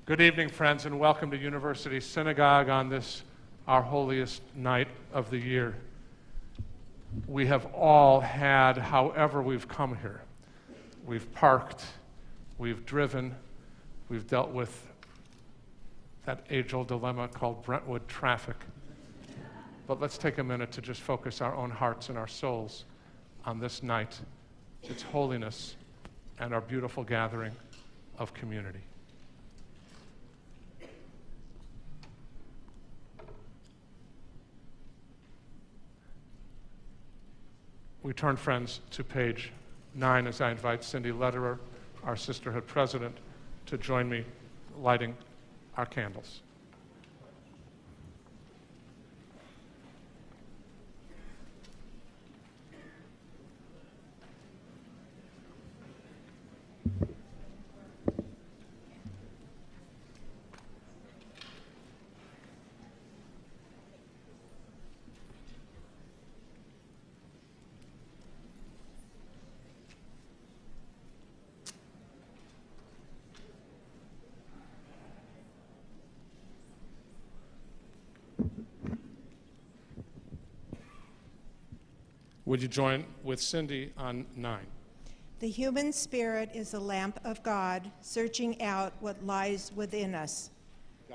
Good evening, friends, and welcome to University Synagogue on this, our holiest night of the year. We have all had, however we've come here. We've parked, we've driven, we've dealt with that age-old dilemma called Brentwood traffic. But let's take a minute to just focus our own hearts and our souls on this night, its holiness, and our beautiful gathering of community. We turn, friends, to page 9 as I invite Cindy Lederer, our sisterhood president, to join me lighting our candles. Would you join with Cindy on 9? The human spirit is a lamp of God, searching out what lies within us.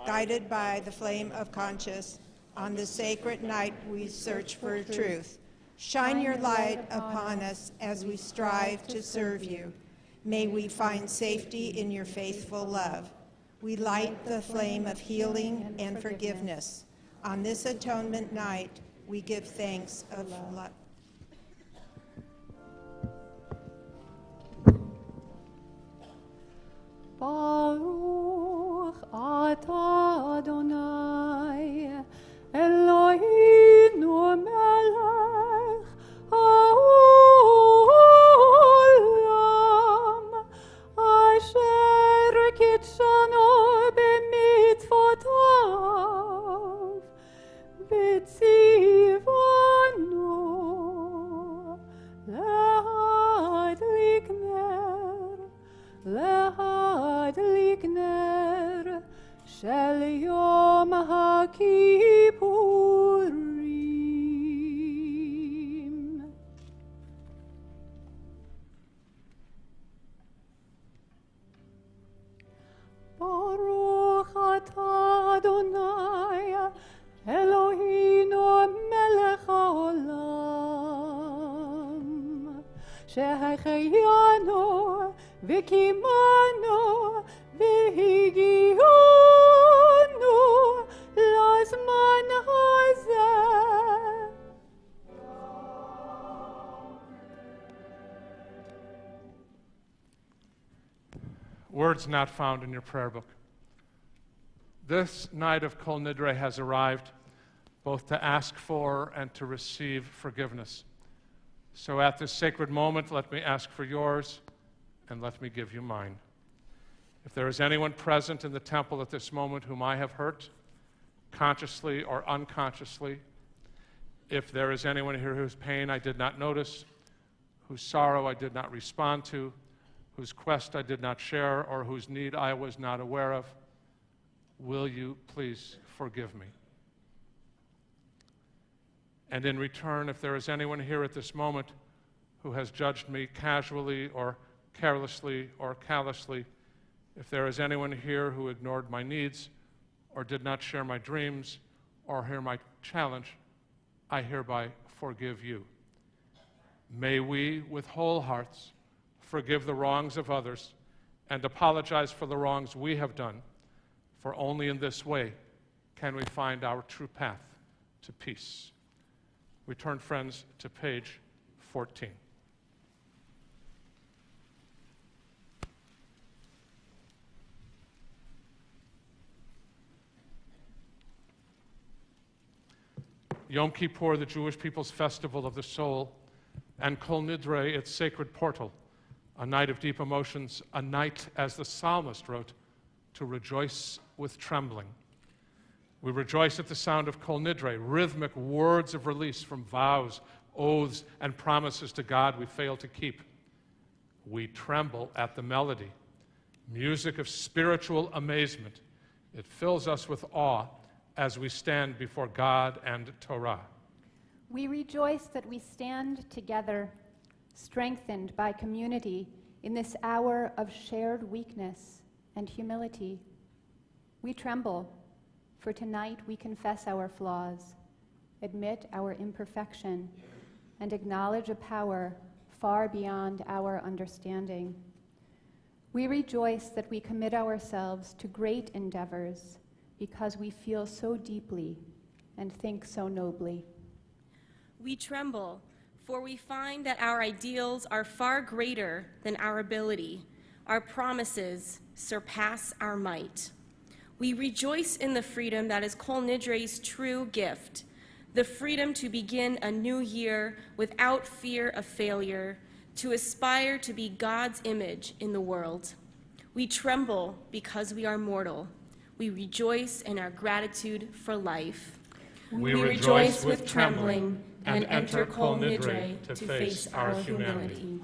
Guided by the flame of conscience, on the sacred night we search for truth. Shine your light upon us as we strive to serve you. May we find safety in your faithful love. We light the flame of healing and forgiveness. On this atonement night, we give thanks of love. Baruch atah Adonai, Eloheinu melech haolam, asher kitshanu b'mitzvotav, v'tzivanu lehadlik ner shel yom HaKippurim. Baruch atah Adonai, Eloheinu melech haolam, שהחיינו וקימנו והגיענו לזמן הזה. Words not found in your prayer book. This night of Kol Nidre has arrived both to ask for and to receive forgiveness. So at this sacred moment, let me ask for yours, and let me give you mine. If there is anyone present in the temple at this moment whom I have hurt, consciously or unconsciously, if there is anyone here whose pain I did not notice, whose sorrow I did not respond to, whose quest I did not share, or whose need I was not aware of, will you please forgive me? And in return, if there is anyone here at this moment who has judged me casually or carelessly or callously, if there is anyone here who ignored my needs or did not share my dreams or hear my challenge, I hereby forgive you. May we, with whole hearts, forgive the wrongs of others and apologize for the wrongs we have done, for only in this way can we find our true path to peace. We turn, friends, to page 14. Yom Kippur, the Jewish people's festival of the soul, and Kol Nidre, its sacred portal, a night of deep emotions, a night, as the psalmist wrote, to rejoice with trembling. We rejoice at the sound of Kol Nidre, rhythmic words of release from vows, oaths, and promises to God we fail to keep. We tremble at the melody, music of spiritual amazement. It fills us with awe as we stand before God and Torah. We rejoice that we stand together, strengthened by community in this hour of shared weakness and humility. We tremble, for tonight we confess our flaws, admit our imperfection, and acknowledge a power far beyond our understanding. We rejoice that we commit ourselves to great endeavors because we feel so deeply and think so nobly. We tremble, for we find that our ideals are far greater than our ability. Our promises surpass our might. We rejoice in the freedom that is Kol Nidre's true gift, the freedom to begin a new year without fear of failure, to aspire to be God's image in the world. We tremble because we are mortal. We rejoice in our gratitude for life. We rejoice with trembling and enter Kol Nidre to face our humanity.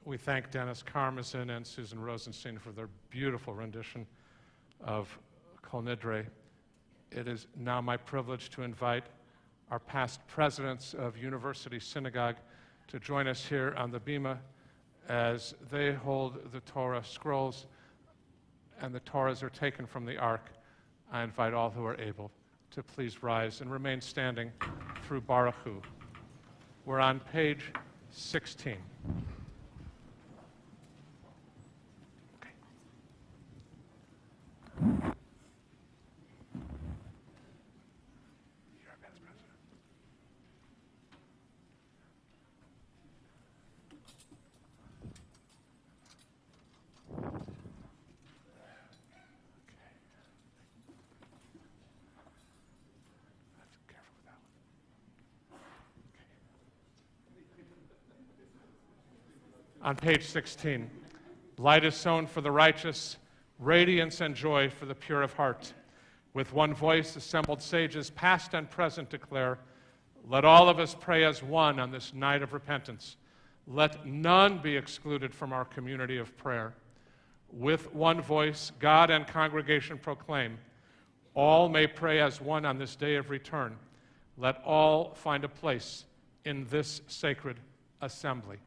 we thank Dennis Karmazin and Susan Rosenstein for their beautiful rendition of Kol Nidre. It is now my privilege to invite our past presidents of University Synagogue to join us here on the bima as they hold the Torah scrolls and the Torahs are taken from the ark. I invite all who are able to please rise and remain standing through Baruch Hu. We're on page 16. On page 16, light is sown for the righteous, radiance and joy for the pure of heart. With one voice, assembled sages, past and present, declare, let all of us pray as one on this night of repentance. Let none be excluded from our community of prayer. With one voice, God and congregation proclaim, all may pray as one on this day of return. Let all find a place in this sacred assembly.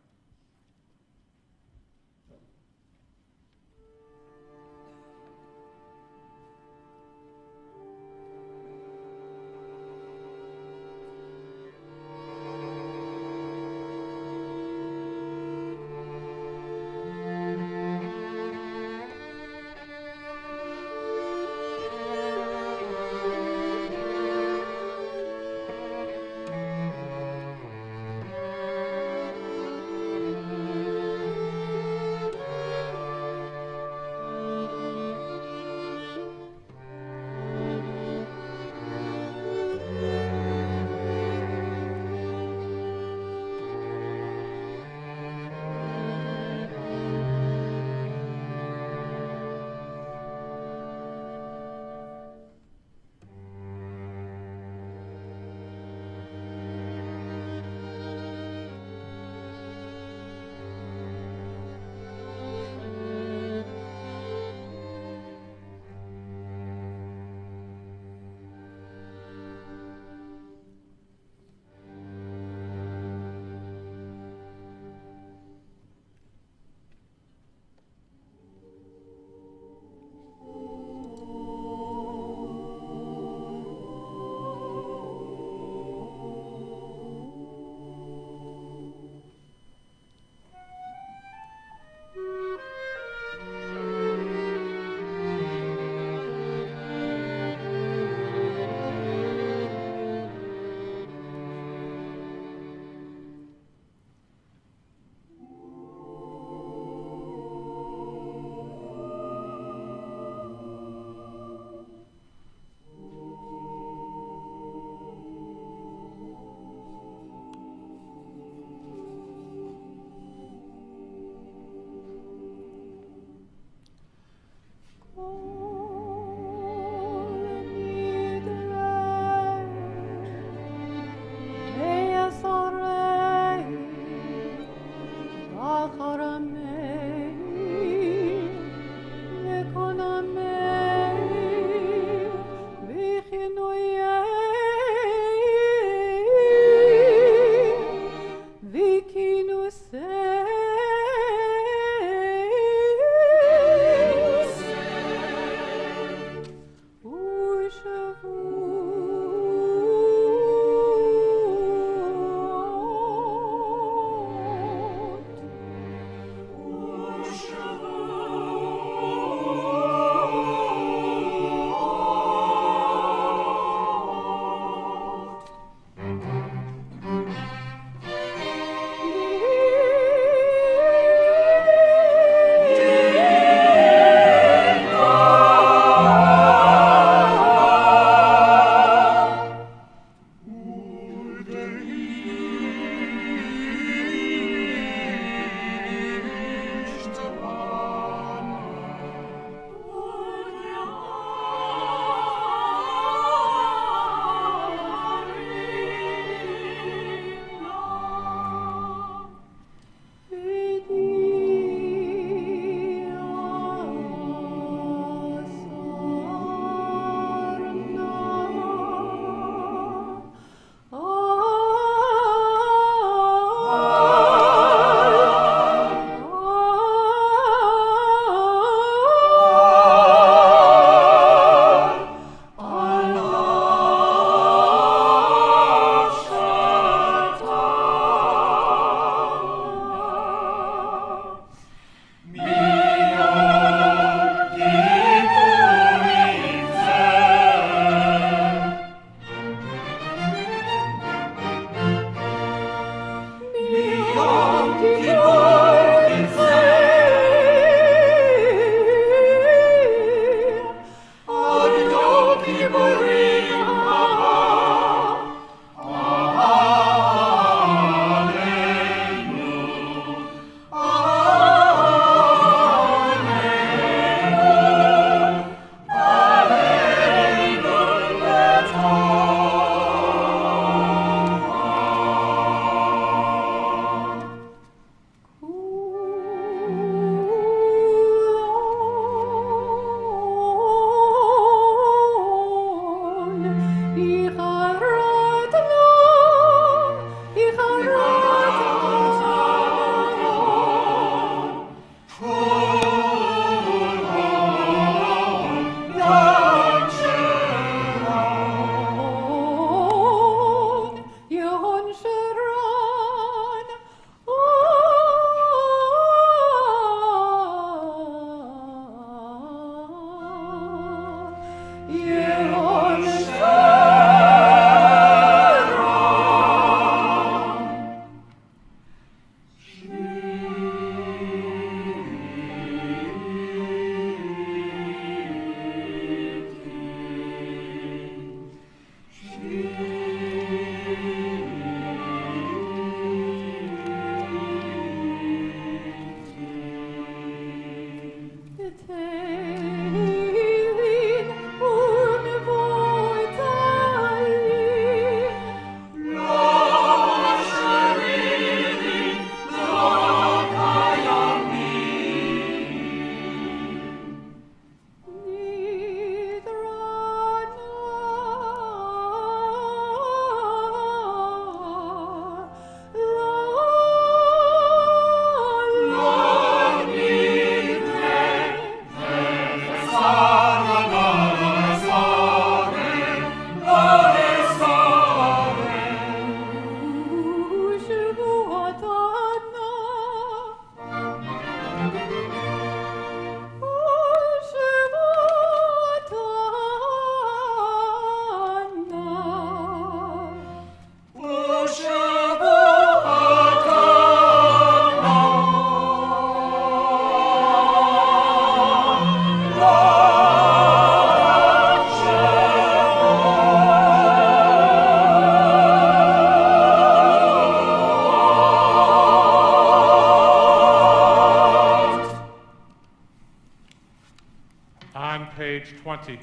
page 20.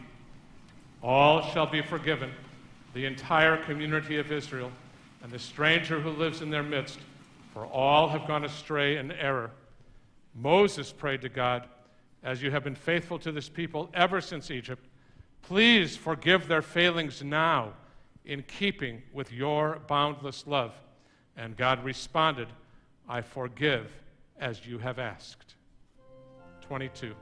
All shall be forgiven, the entire community of Israel, and the stranger who lives in their midst, for all have gone astray in error. Moses prayed to God, as you have been faithful to this people ever since Egypt, please forgive their failings now in keeping with your boundless love. And God responded, I forgive as you have asked. 22.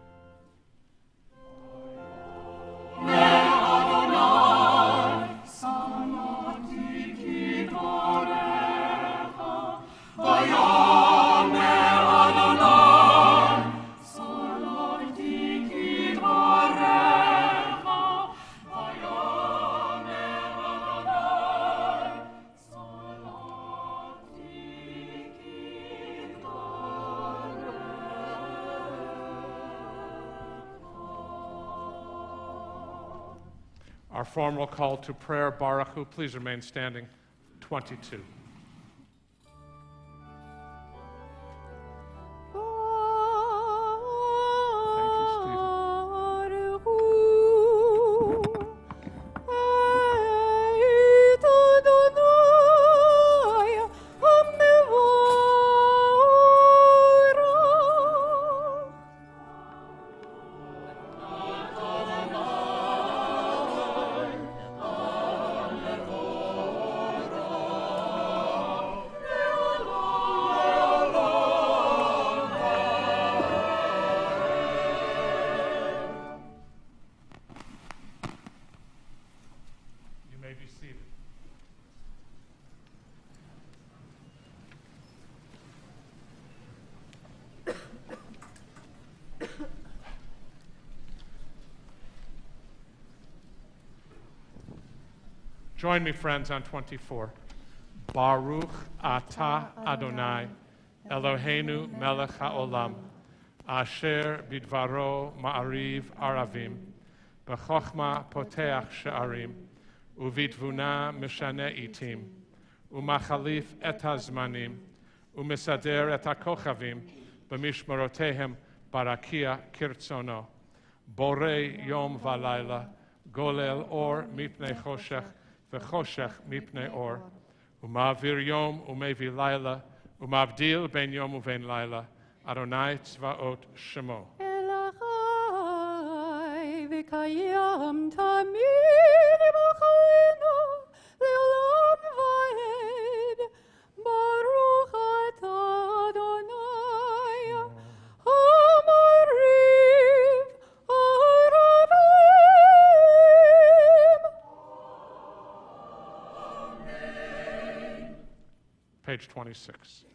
Our formal call to prayer, Baruch Hu, please remain standing. 22. Join me, friends, on 24. Baruch atah Adonai, Eloheinu melech haolam, asher bidvaro ma'ariv aravim, בחוכמה פותח שערים, ובתבונה משנה עיתים, ומחליף את הזמנים, ומסדר את הכוכבים במשמרותיהם ברקיע כרצונו. בורא יום ולילה, גולל אור מפני חושך, וחושך מפני אור. ומעביר יום ומביא לילה, ומבדיל בין יום ובין לילה. אדוני צבאות שמו. אלוהי וקיים תמיד בחיינו לעולם ועד. ברוך אתה אדוני המריב הרבים. Page 26.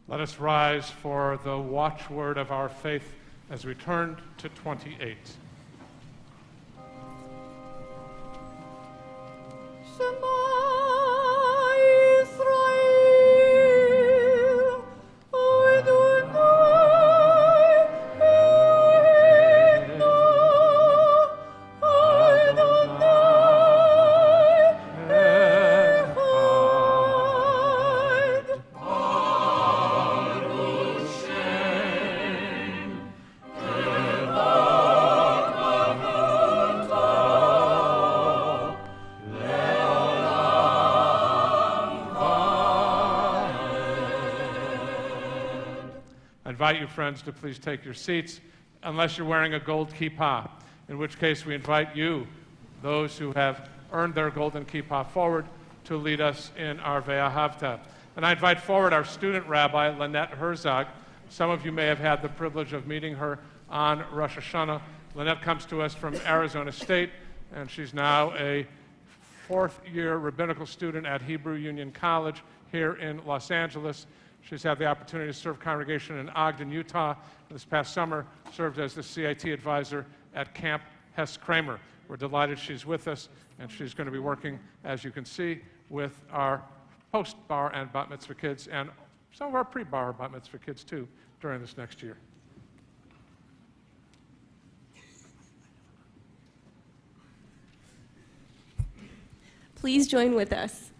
Let us rise for the watchword of our faith as we turn to 28. Shema Yisrael, Adonai Eloheinu, Adonai Echad. I invite you, friends, to please take your seats, unless you're wearing a gold kippah, in which case we invite you, those who have earned their golden kippah, forward to lead us in our Ve'ahavta. And I invite forward our student rabbi, Lynette Herzog. Some of you may have had the privilege of meeting her on Rosh Hashanah. Lynette comes to us from Arizona State, and she's now a fourth-year rabbinical student at Hebrew Union College here in Los Angeles. She's had the opportunity to serve congregation in Ogden, Utah. This past summer, served as the CIT advisor at Camp Hess Kramer. We're delighted she's with us, and she's going to be working, as you can see, with our post-bar and bat mitzvah kids, and some of our pre-bar bat mitzvah kids, too, during this next year. Please join with us.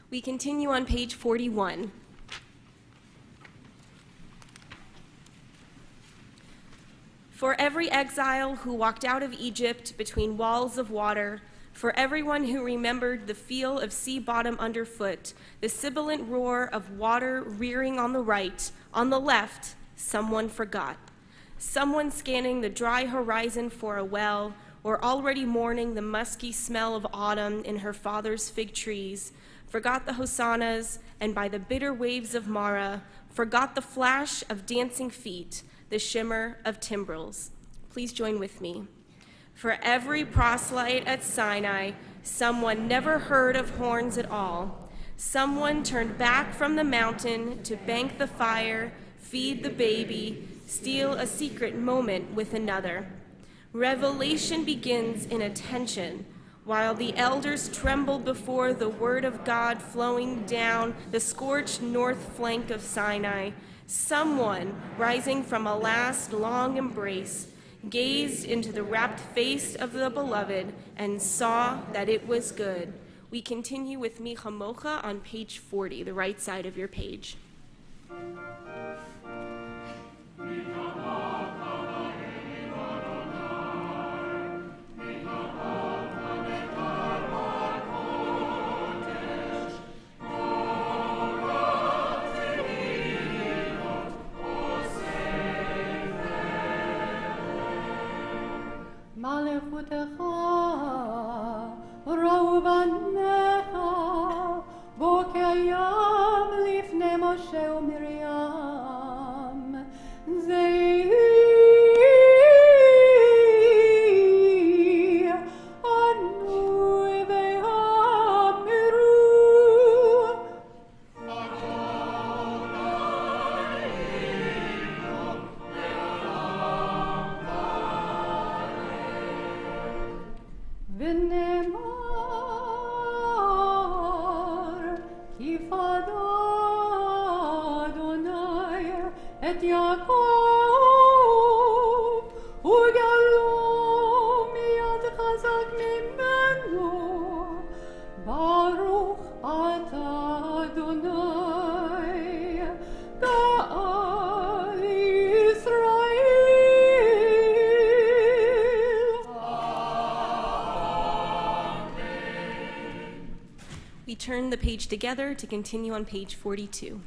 We continue on page 41. For every exile who walked out of Egypt between walls of water, for everyone who remembered the feel of sea bottom underfoot, the sibilant roar of water rearing on the right, on the left, someone forgot. Someone scanning the dry horizon for a well, or already mourning the musky smell of autumn in her father's fig trees, forgot the hosannas, and by the bitter waves of Mara, forgot the flash of dancing feet, the shimmer of timbrels. Please join with me. For every proselyte at Sinai, someone never heard of horns at all. Someone turned back from the mountain to bank the fire, feed the baby, steal a secret moment with another. Revelation begins in attention, while the elders trembled before the word of God flowing down the scorched north flank of Sinai. Someone, rising from a last long embrace, gazed into the rapt face of the beloved and saw that it was good. We continue with Mi Chamocha on page 40, the right side of your page. מלכותך ראו בניך בו קיים את יעקב, וגלו מיד חזק ממנו, ברוך אתה אדוני, גאל ישראל. We turn the page together to continue on page 42.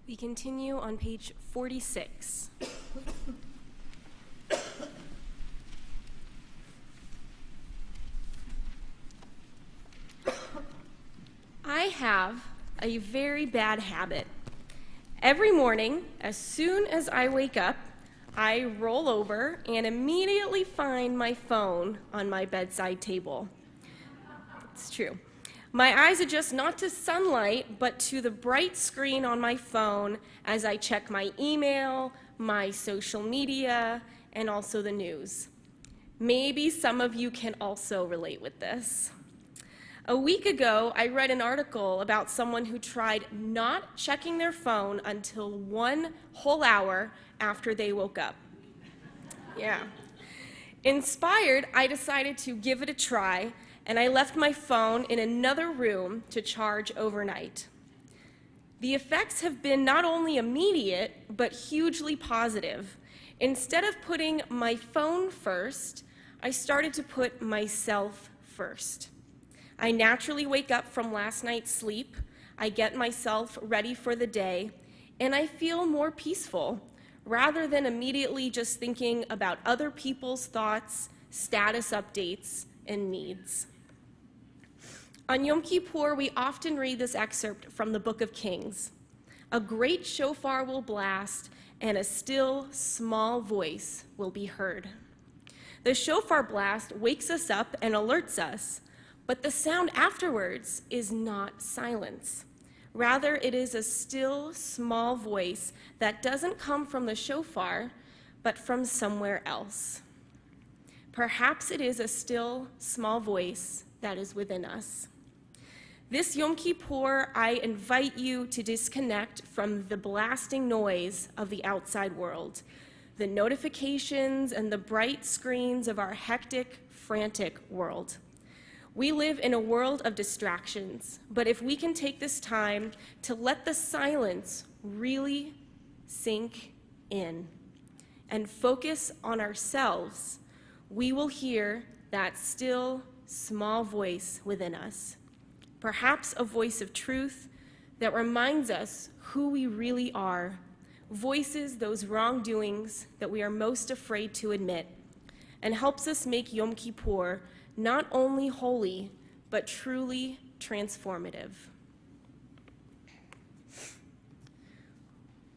We continue on page 46. I have a very bad habit. Every morning, as soon as I wake up, I roll over and immediately find my phone on my bedside table. It's true. My eyes adjust not to sunlight, but to the bright screen on my phone as I check my email, my social media, and also the news. Maybe some of you can also relate with this. A week ago, I read an article about someone who tried not checking their phone until 1 whole hour after they woke up. Yeah. Inspired, I decided to give it a try, and I left my phone in another room to charge overnight. The effects have been not only immediate, but hugely positive. Instead of putting my phone first, I started to put myself first. I naturally wake up from last night's sleep, I get myself ready for the day, and I feel more peaceful, rather than immediately just thinking about other people's thoughts, status updates, and needs. On Yom Kippur, we often read this excerpt from the Book of Kings. A great shofar will blast, and a still, small voice will be heard. The shofar blast wakes us up and alerts us, but the sound afterwards is not silence. Rather, it is a still, small voice that doesn't come from the shofar, but from somewhere else. Perhaps it is a still, small voice that is within us. This Yom Kippur, I invite you to disconnect from the blasting noise of the outside world, the notifications and the bright screens of our hectic, frantic world. We live in a world of distractions, but if we can take this time to let the silence really sink in and focus on ourselves, we will hear that still, small voice within us. Perhaps a voice of truth that reminds us who we really are, voices those wrongdoings that we are most afraid to admit, and helps us make Yom Kippur not only holy, but truly transformative.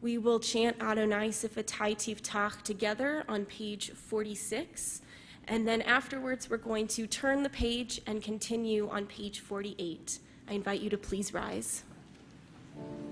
We will chant Adonai Sifatai Tiftach together on page 46, and then afterwards we're going to turn the page and continue on page 48. I invite you to please rise. Thank you.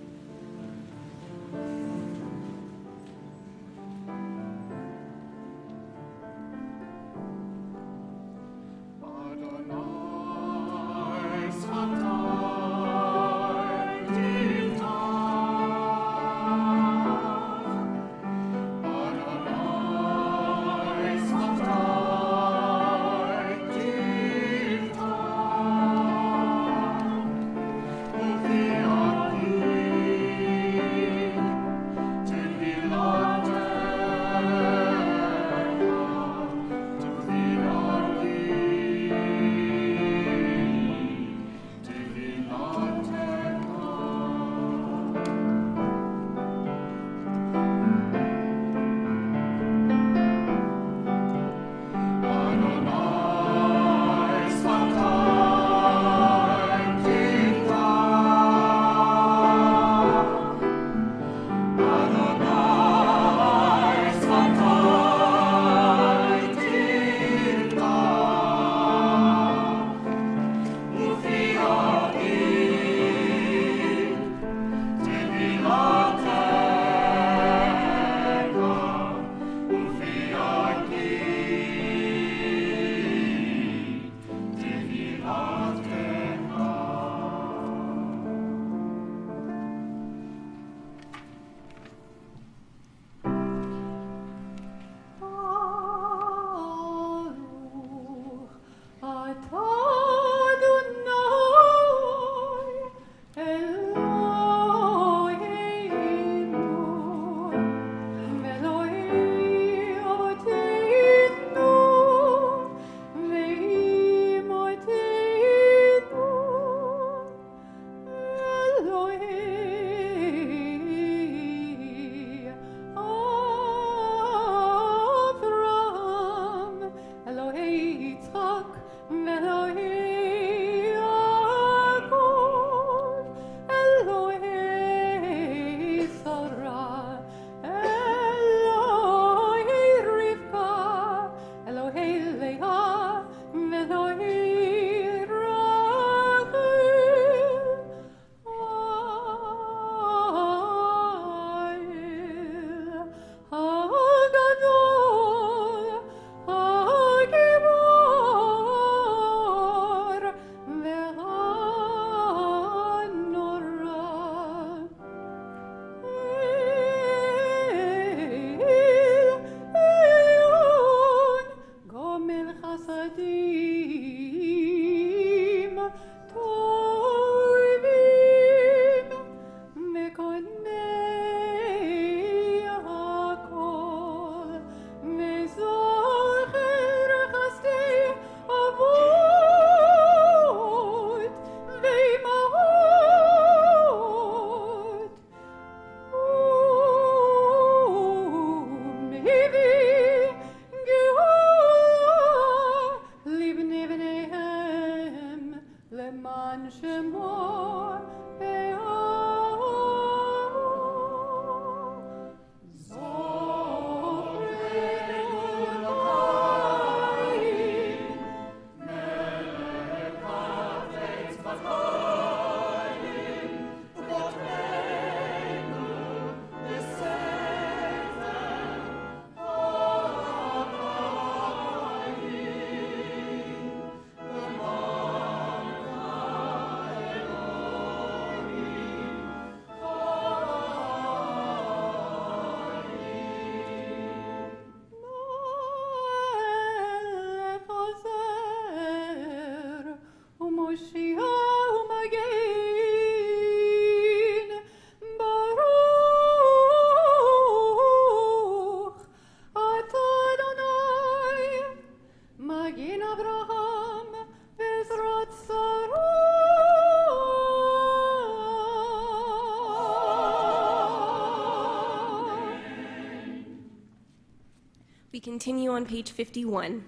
continue on page 51.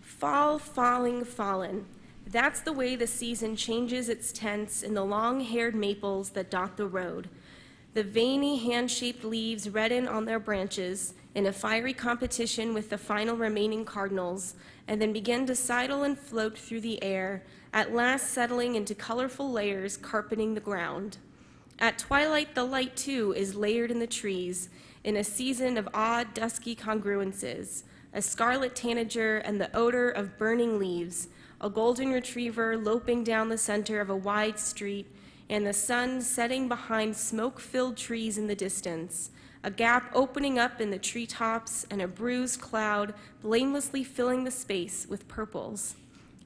Fall, falling, fallen. That's the way the season changes its tense in the long-haired maples that dot the road. The veiny, hand-shaped leaves redden on their branches in a fiery competition with the final remaining cardinals, and then begin to sidle and float through the air, at last settling into colorful layers carpeting the ground. At twilight, the light, too, is layered in the trees, in a season of odd, dusky congruences, a scarlet tanager and the odor of burning leaves, a golden retriever loping down the center of a wide street, and the sun setting behind smoke-filled trees in the distance, a gap opening up in the treetops and a bruised cloud blamelessly filling the space with purples.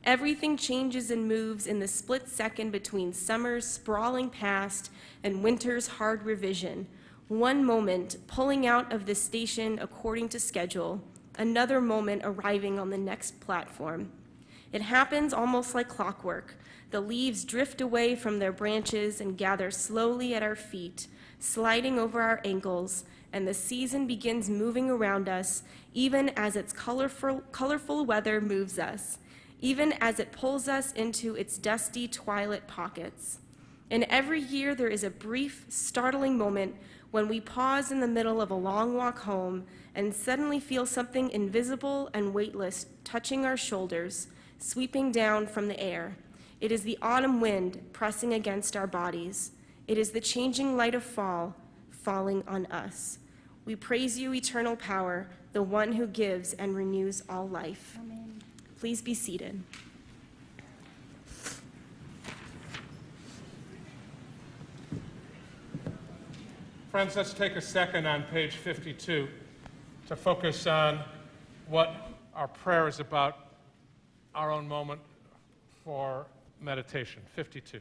Everything changes and moves in the split second between summer's sprawling past and winter's hard revision. One moment pulling out of the station according to schedule, another moment arriving on the next platform. It happens almost like clockwork. The leaves drift away from their branches and gather slowly at our feet, sliding over our ankles, and the season begins moving around us, even as its colorful weather moves us, even as it pulls us into its dusty twilight pockets. And every year there is a brief, startling moment when we pause in the middle of a long walk home and suddenly feel something invisible and weightless touching our shoulders, sweeping down from the air. It is the autumn wind pressing against our bodies. It is the changing light of fall falling on us. We praise you, eternal power, the one who gives and renews all life. Amen. Please be seated. Friends, let's take a second on page 52 to focus on what our prayer is about, our own moment for meditation. 52.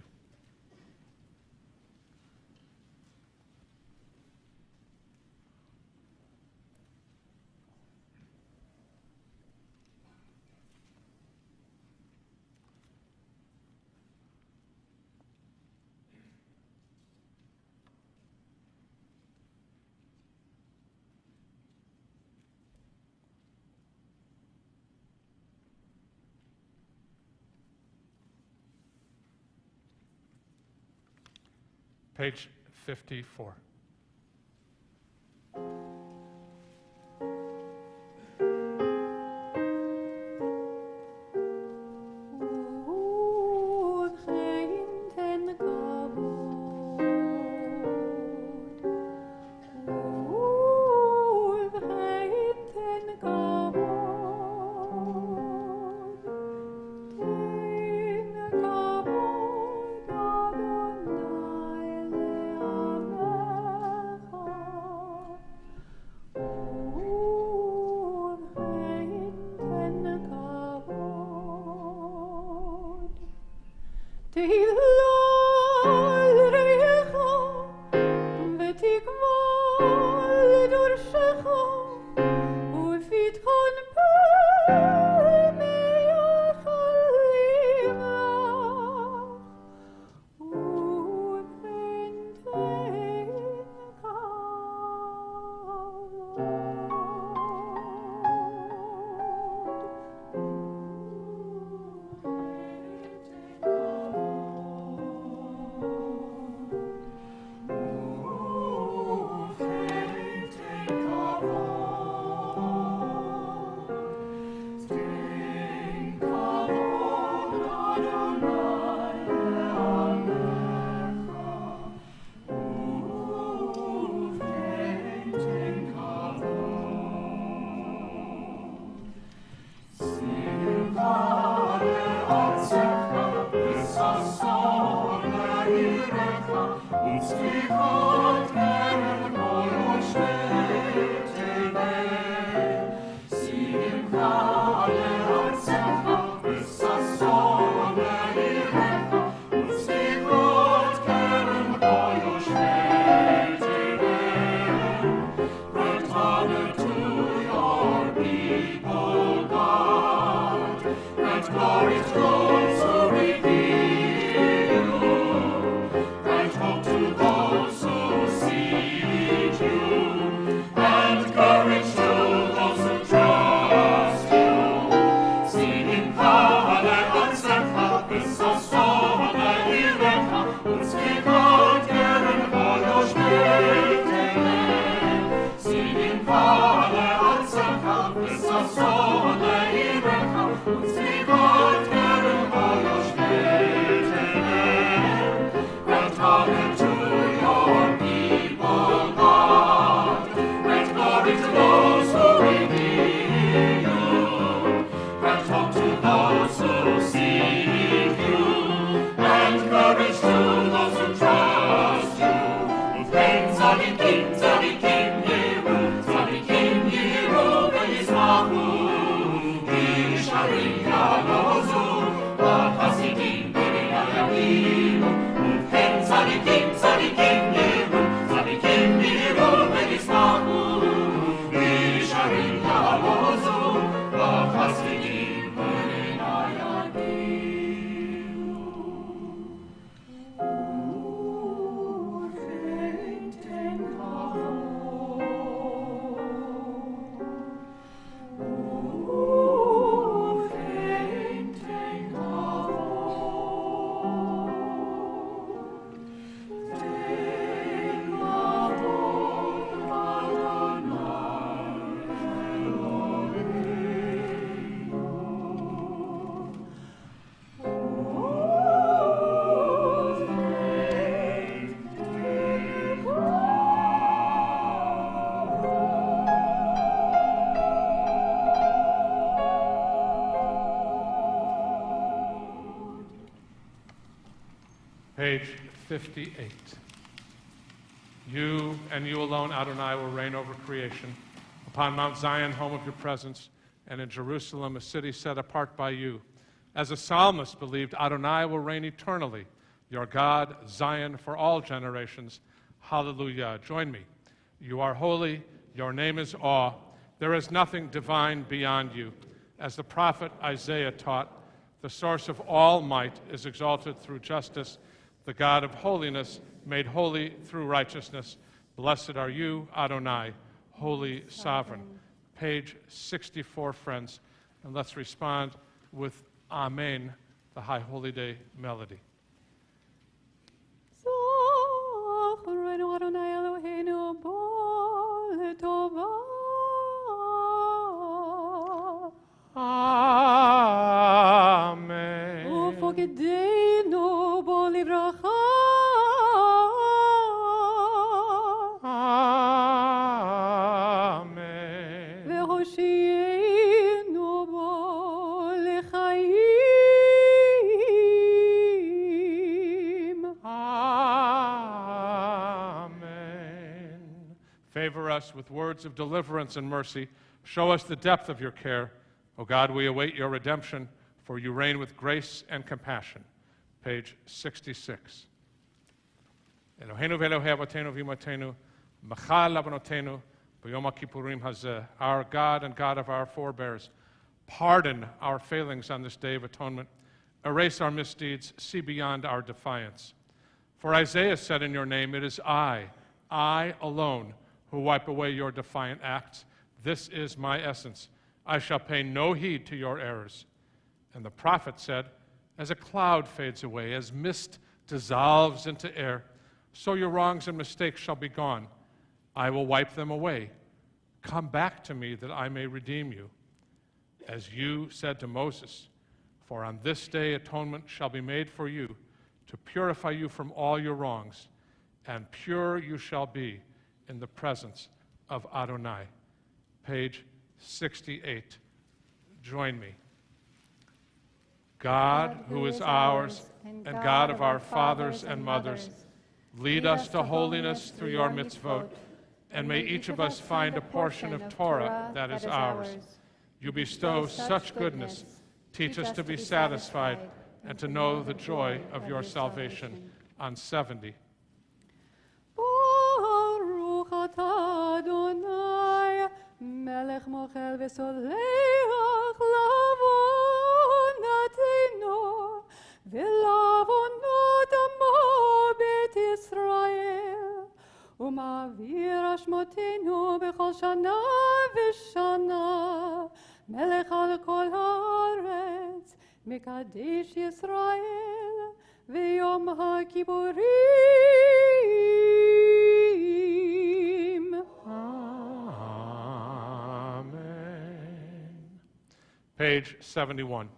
Page 54. Page 58. You and you alone, Adonai, will reign over creation. Upon Mount Zion, home of your presence, and in Jerusalem, a city set apart by you. As a psalmist believed, Adonai will reign eternally. Your God, Zion, for all generations. Hallelujah. Join me. You are holy. Your name is awe. There is nothing divine beyond you. As the prophet Isaiah taught, the source of all might is exalted through justice, the God of holiness made holy through righteousness. Blessed are you, Adonai, holy sovereign. Page 64, friends, and let's respond with Amen, the High Holy Day melody. Zachreinu Adonai Eloheinu bo letovah. Amen. Ufokidenu bo livracha. Amen. Vehoshienu bo lechaim. Amen. Favor us with words of deliverance and mercy. Show us the depth of your care. O God, we await your redemption, for you reign with grace and compassion. Page 66. Eloheinu ve'Elohei avotenu v'imotenu, machal avonotenu, b'yom HaKippurim hazeh. Our God and God of our forebears, pardon our failings on this day of atonement. Erase our misdeeds, see beyond our defiance. For Isaiah said in your name, it is I alone, who wipe away your defiant acts. This is my essence. I shall pay no heed to your errors. And the prophet said, as a cloud fades away, as mist dissolves into air, so your wrongs and mistakes shall be gone. I will wipe them away. Come back to me that I may redeem you. As you said to Moses, for on this day atonement shall be made for you, to purify you from all your wrongs, and pure you shall be in the presence of Adonai. Page 68. Join me. God, who is ours, and God of our fathers and mothers, lead us to holiness through your mitzvot, and may each of us find a portion of Torah that is ours. You bestow such goodness. Teach us to be satisfied and to know the joy of your salvation. On 70. Baruch atah Adonai, melech mochel v'soleach lavonatenu, v'lavonot amo bet Yisrael, u'ma'avir ashmotenu b'chol shana v'shana, melech al kol haaretz, mekadesh Yisrael, v'yom HaKippurim. Amen. Page 71.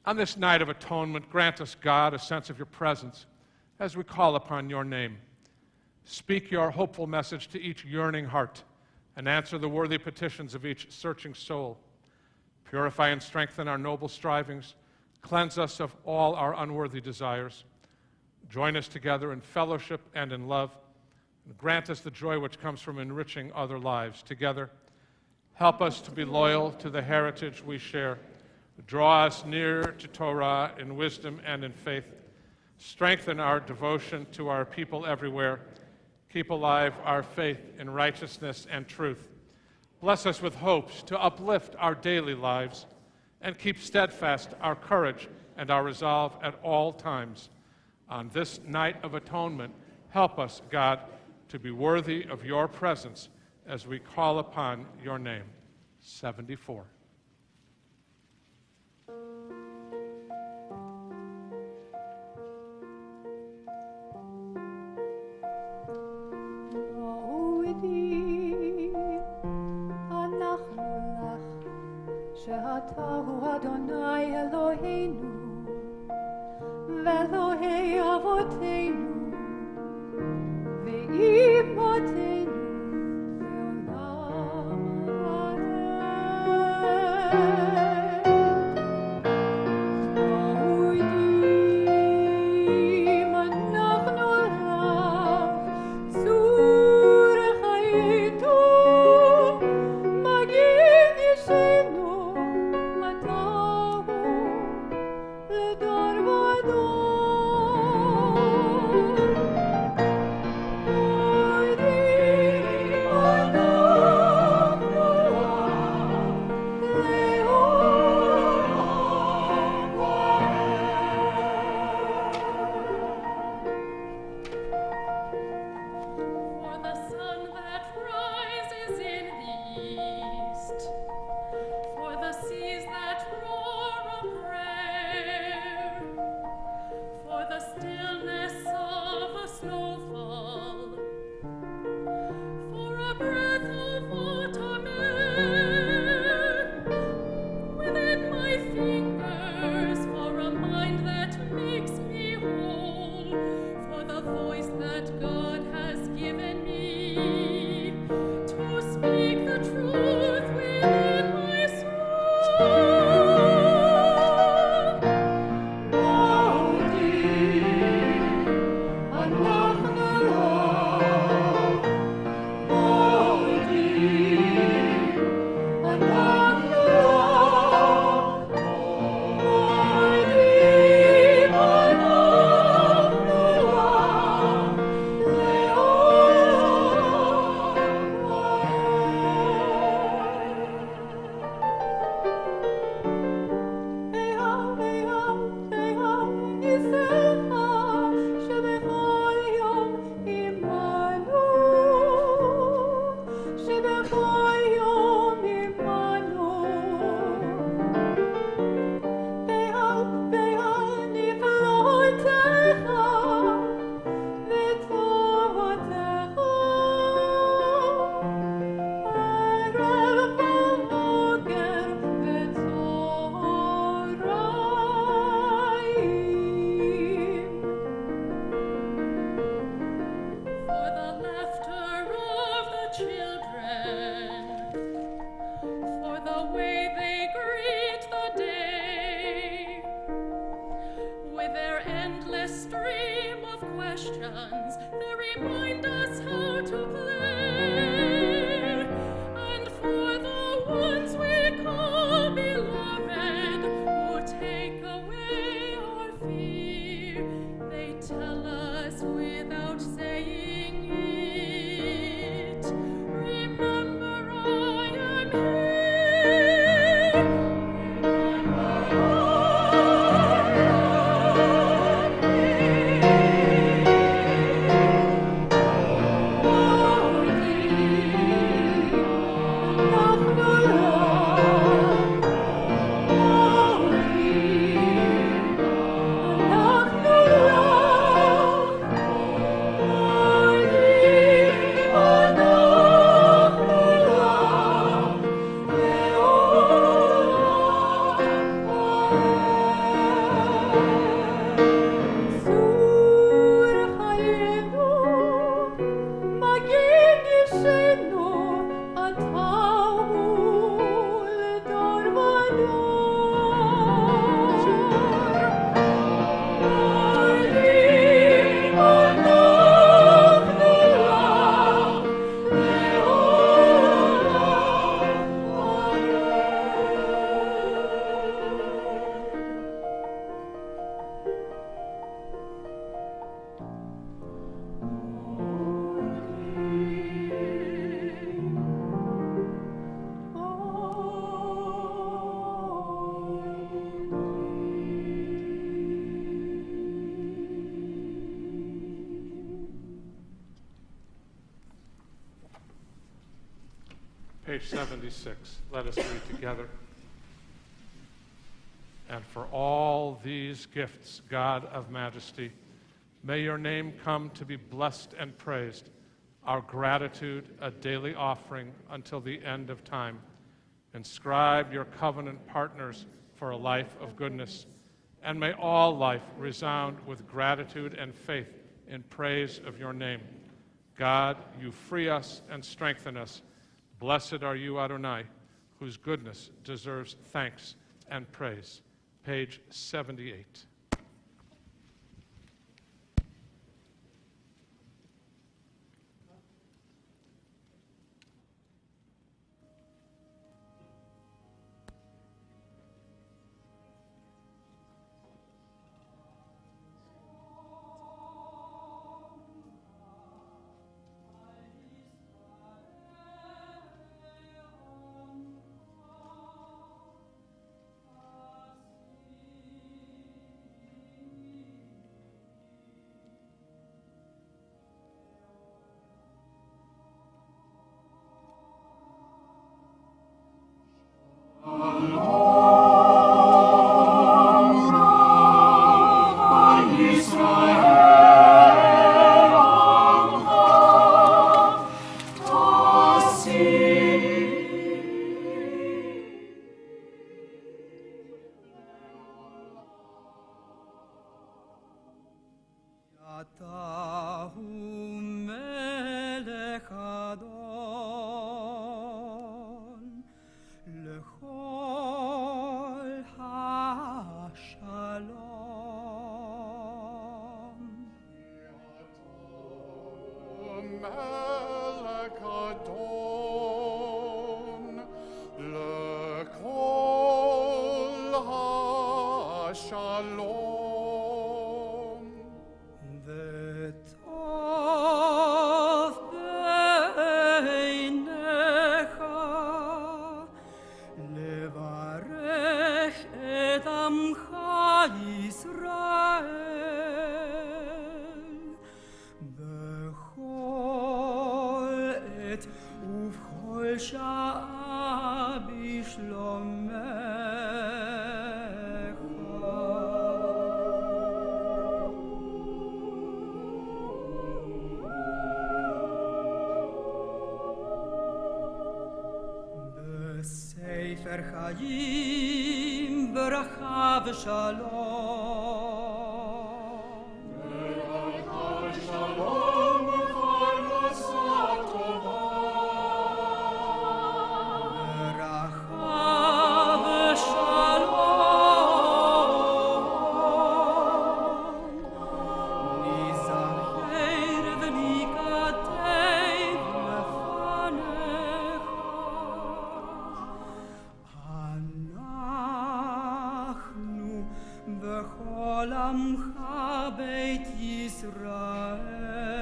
On this night of atonement, grant us, God, a sense of your presence as we call upon your name. Speak your hopeful message to each yearning heart and answer the worthy petitions of each searching soul. Purify and strengthen our noble strivings. Cleanse us of all our unworthy desires. Join us together in fellowship and in love. And grant us the joy which comes from enriching other lives together. Help us to be loyal to the heritage we share. Draw us near to Torah in wisdom and in faith. Strengthen our devotion to our people everywhere. Keep alive our faith in righteousness and truth. Bless us with hopes to uplift our daily lives and keep steadfast our courage and our resolve at all times. On this night of atonement, help us, God, to be worthy of your presence as we call upon your name. 74. שאתה הוא אדוני אלוהינו ואלוהי אבותינו ואימותינו לעולם ועד. questions that remind us how to play. And for the ones we call beloved, who take away our fear, they tell us without saying it, remember I am here. Page 76. Let us read together. And for all these gifts, God of majesty, may your name come to be blessed and praised, our gratitude a daily offering until the end of time. Inscribe your covenant partners for a life of goodness, and may all life resound with gratitude and faith in praise of your name. God, you free us and strengthen us. Blessed are you, Adonai, whose goodness deserves thanks and praise. Page 78. עמך בית ישראל.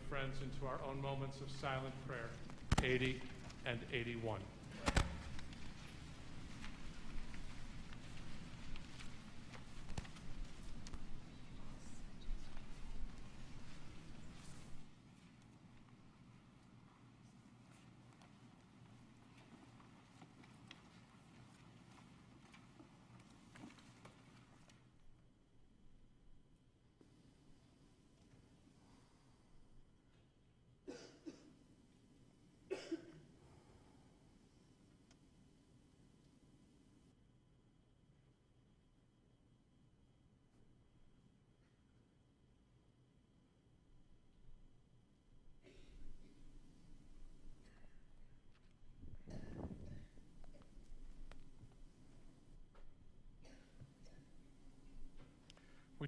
Friends, into our own moments of silent prayer, 80 and 81.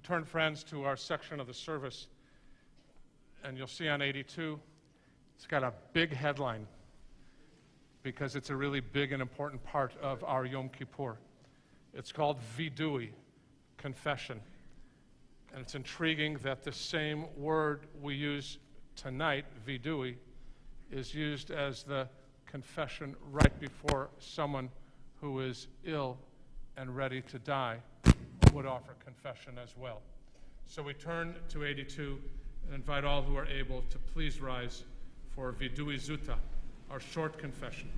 We turn, friends, to our section of the service, and you'll see on 82, it's got a big headline because it's a really big and important part of our Yom Kippur. It's called Vidui, confession. And it's intriguing that the same word we use tonight, Vidui, is used as the confession right before someone who is ill and ready to die would offer confession as well. So we turn to 82 and invite all who are able to please rise for Vidui Zuta, our short confession.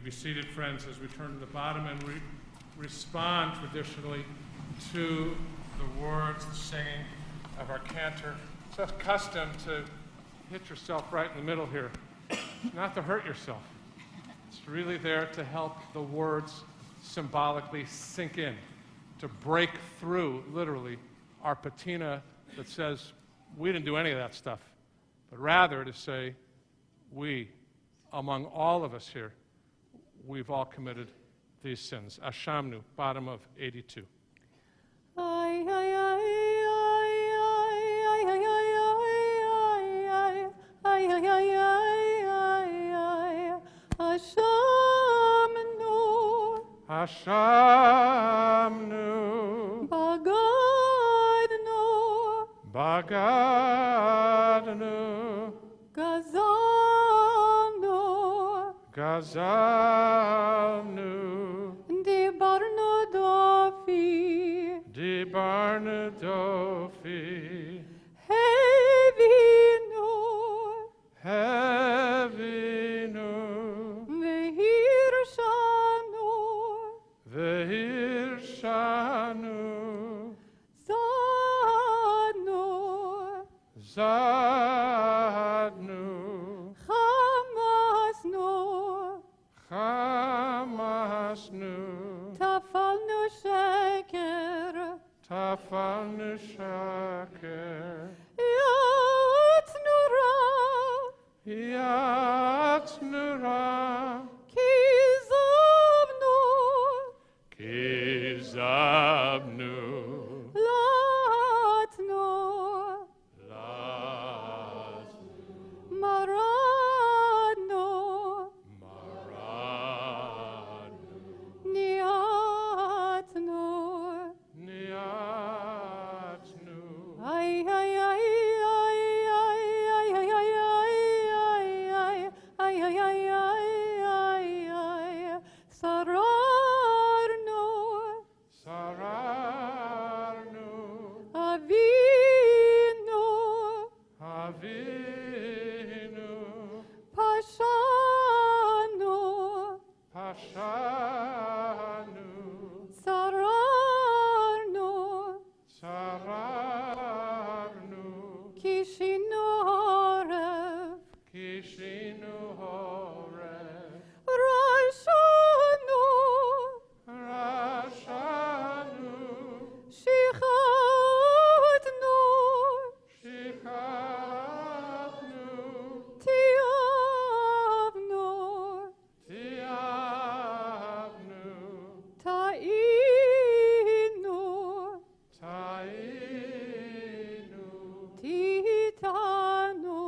Be seated, friends, as we turn to the bottom and respond traditionally to the words, the singing of our cantor. It's a custom to hit yourself right in the middle here, not to hurt yourself. It's really there to help the words symbolically sink in, to break through, literally, our patina that says we didn't do any of that stuff, but rather to say we, among all of us here, we've all committed these sins. Ashamnu, bottom of 82. Ay, ay, ay, ay, ay, ay, ay, ay, ay, ay, ay, Ashamnu, Ashamnu, Bagadnu, Bagadnu, Gazalnu, Gazalnu, Dibarnu Dofi, Dibarnadofi, Hevinu, Hevinu, Vehirshanu, Vehirshanu, Zadnu, Zadnu, Hamasnu, Hamasnu, Tafalnu Sheker, Tafalnu Shaker, Yatnura, Yatnura, Kizabnu, Kizabnu, Latnu, Maradnu, Niatnu, Niatnu, ay, ay, ay, ay, ay, ay, ay, ay, ay, ay, ay, ay, ay, ay, ay, Sararnu, Sararnu, Avinu, Avinu, Pashanu, Pashanu, Sararnu, Sararnu, Kishinu Horev, Kishinu Horeh, Rashanu, Rashanu, Shichatnu, Shikhatnu, Tiavnu, Tiavnu, Tainu, Tainu, Titanu,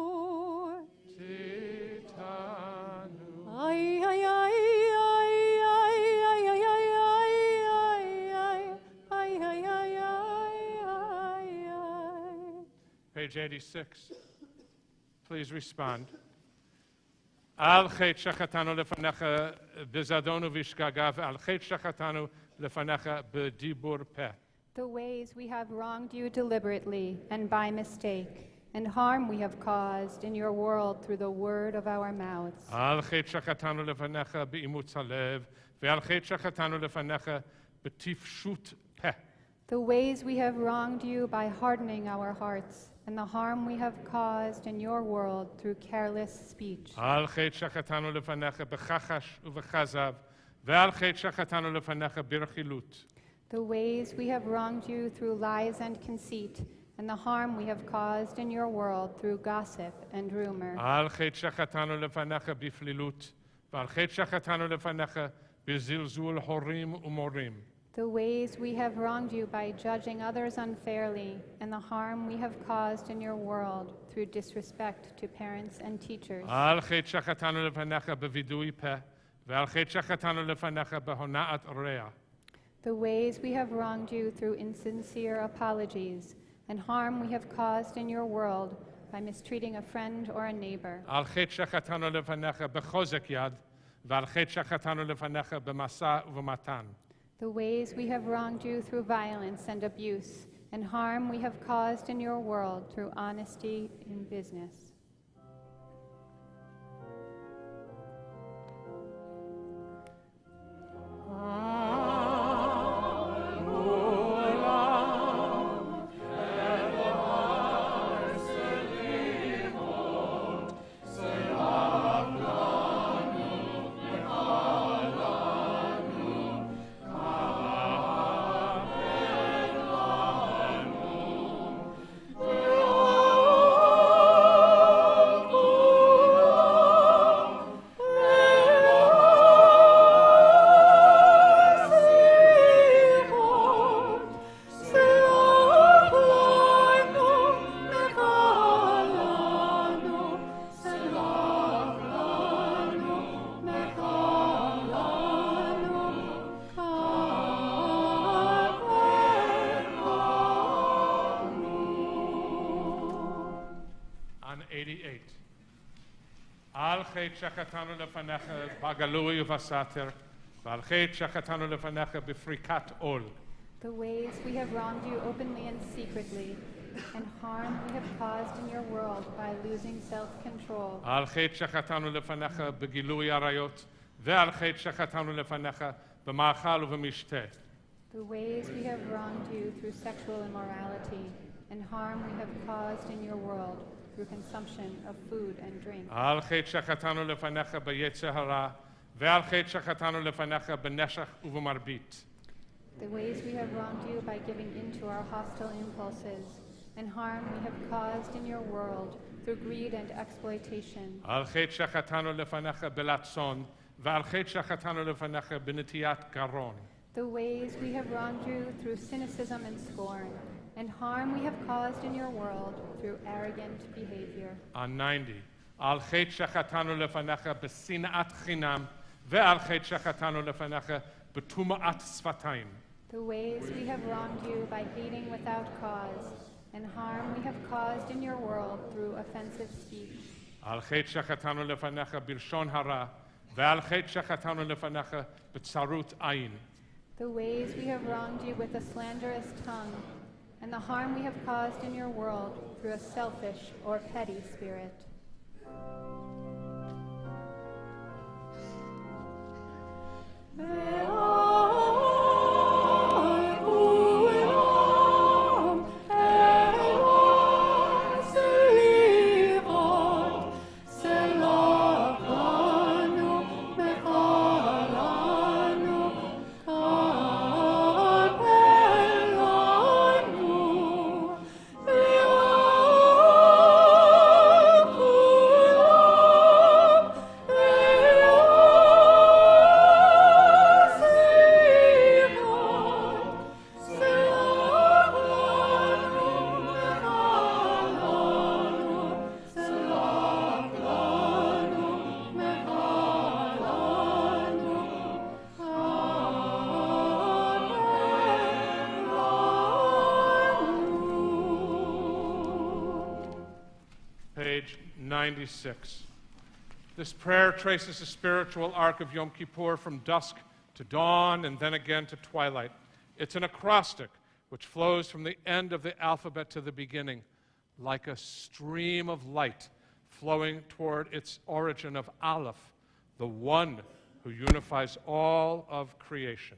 Titanu, ay, ay, ay, ay, ay, ay, ay, ay, ay, ay, ay, ay, ay, ay, ay. Page 86. Please respond. Al chet shachatanu lefanecha bezadonu vishgagav, al chet shachatanu lefanecha bedibur peh. The ways we have wronged you deliberately and by mistake, and harm we have caused in your world through the word of our mouths. Al chet shachatanu lefanecha beimutz halev, ve'al chet shachatanu lefanecha betifshut peh. The ways we have wronged you by hardening our hearts, and the harm we have caused in your world through careless speech. Al chet shachatanu lefanecha bechachash uvechazav, ve'al chet shachatanu lefanecha birchilut. The ways we have wronged you through lies and conceit, and the harm we have caused in your world through gossip and rumor. Al chet shachatanu lefanecha biflilut, ve'al chet shachatanu lefanecha bezilzul horim umorim. The ways we have wronged you by judging others unfairly, and the harm we have caused in your world through disrespect to parents and teachers. Al chet shachatanu lefanecha bevidui peh, ve'al chet shachatanu lefanecha behona'at rea. The ways we have wronged you through insincere apologies, and harm we have caused in your world by mistreating a friend or a neighbor. Al chet shachatanu lefanecha bechozek yad, ve'al chet shachatanu lefanecha bemasa uvematan. The ways we have wronged you through violence and abuse, and harm we have caused in your world through honesty in business. חטא שחטאנו לפניך בגלוי ובסתר, ועל חטא שחטאנו לפניך בפריקת עול. The ways we have wronged you openly and secretly, and harm we have caused in your world by losing self-control. על חטא שחטאנו לפניך בגילוי עריות, ועל חטא שחטאנו לפניך במאכל ובמשתה. The ways we have wronged you through sexual immorality, and harm we have caused in your world through consumption of food and drink. על חטא שחטאנו לפניך ביצר הרע, ועל חטא שחטאנו לפניך בנשך ובמרבית. The ways we have wronged you by giving into our hostile impulses, and harm we have caused in your world through greed and exploitation. על חטא שחטאנו לפניך בלצון, ועל חטא שחטאנו לפניך בנטיית גרון. The ways we have wronged you through cynicism and scorn, and harm we have caused in your world through arrogant behavior. On 90. על חטא שחטאנו לפניך בשנאת חינם, ועל חטא שחטאנו לפניך בטומאת שפתיים. The ways we have wronged you by hating without cause, and harm we have caused in your world through offensive speech. על חטא שחטאנו לפניך בלשון הרע, ועל חטא שחטאנו לפניך בצרות עין. The ways we have wronged you with a slanderous tongue, and the harm we have caused in your world through a selfish or petty spirit. Page 96. This prayer traces the spiritual arc of Yom Kippur from dusk to dawn and then again to twilight. It's an acrostic which flows from the end of the alphabet to the beginning, like a stream of light flowing toward its origin of Aleph, the one who unifies all of creation.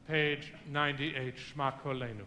page 98, Shma Kolenu.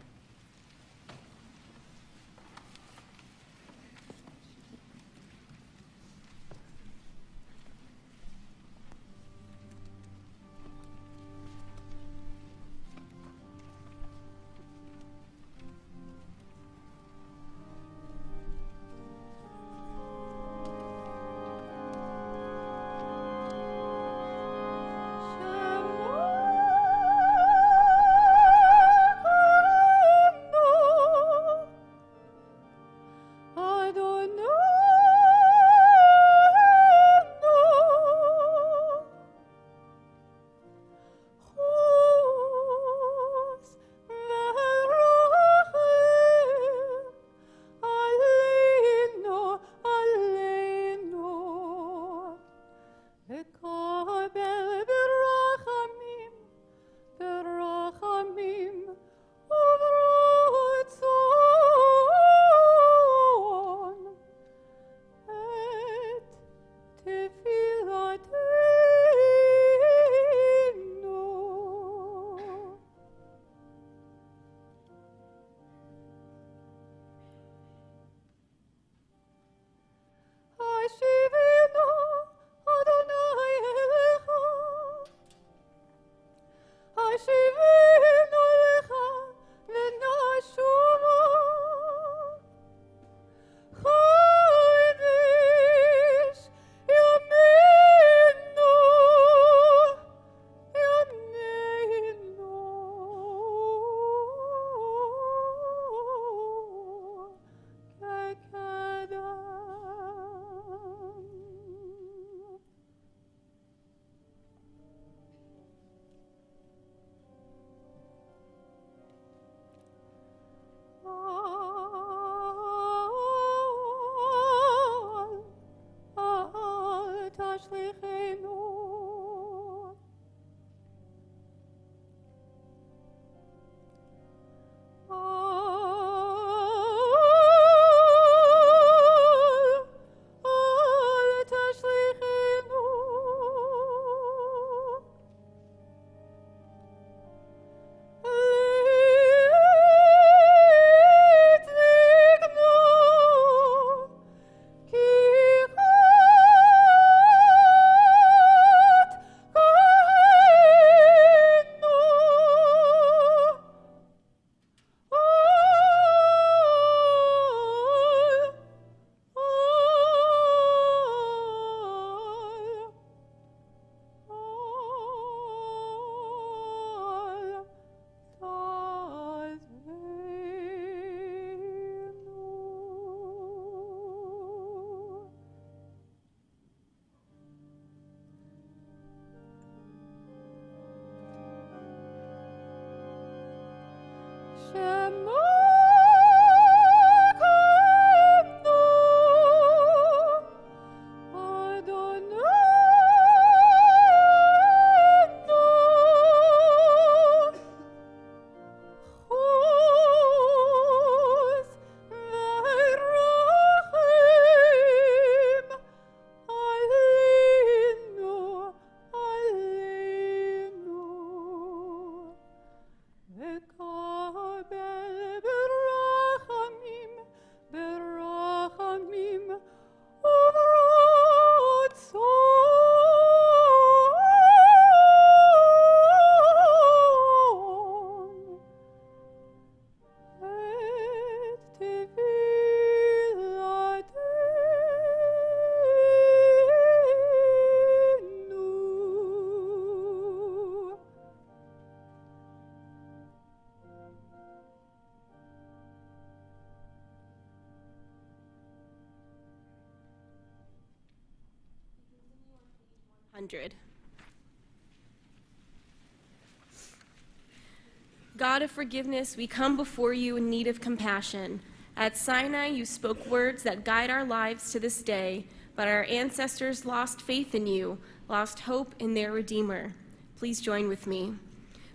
God of forgiveness, we come before you in need of compassion. At Sinai, you spoke words that guide our lives to this day, but our ancestors lost faith in you, lost hope in their Redeemer. Please join with me.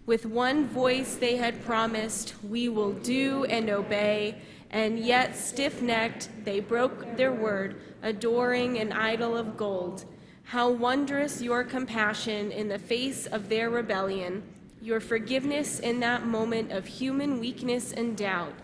With one voice they had promised, we will do and obey, and yet stiff-necked they broke their word, adoring an idol of gold. How wondrous your compassion in the face of their rebellion. your forgiveness in that moment of human weakness and doubt.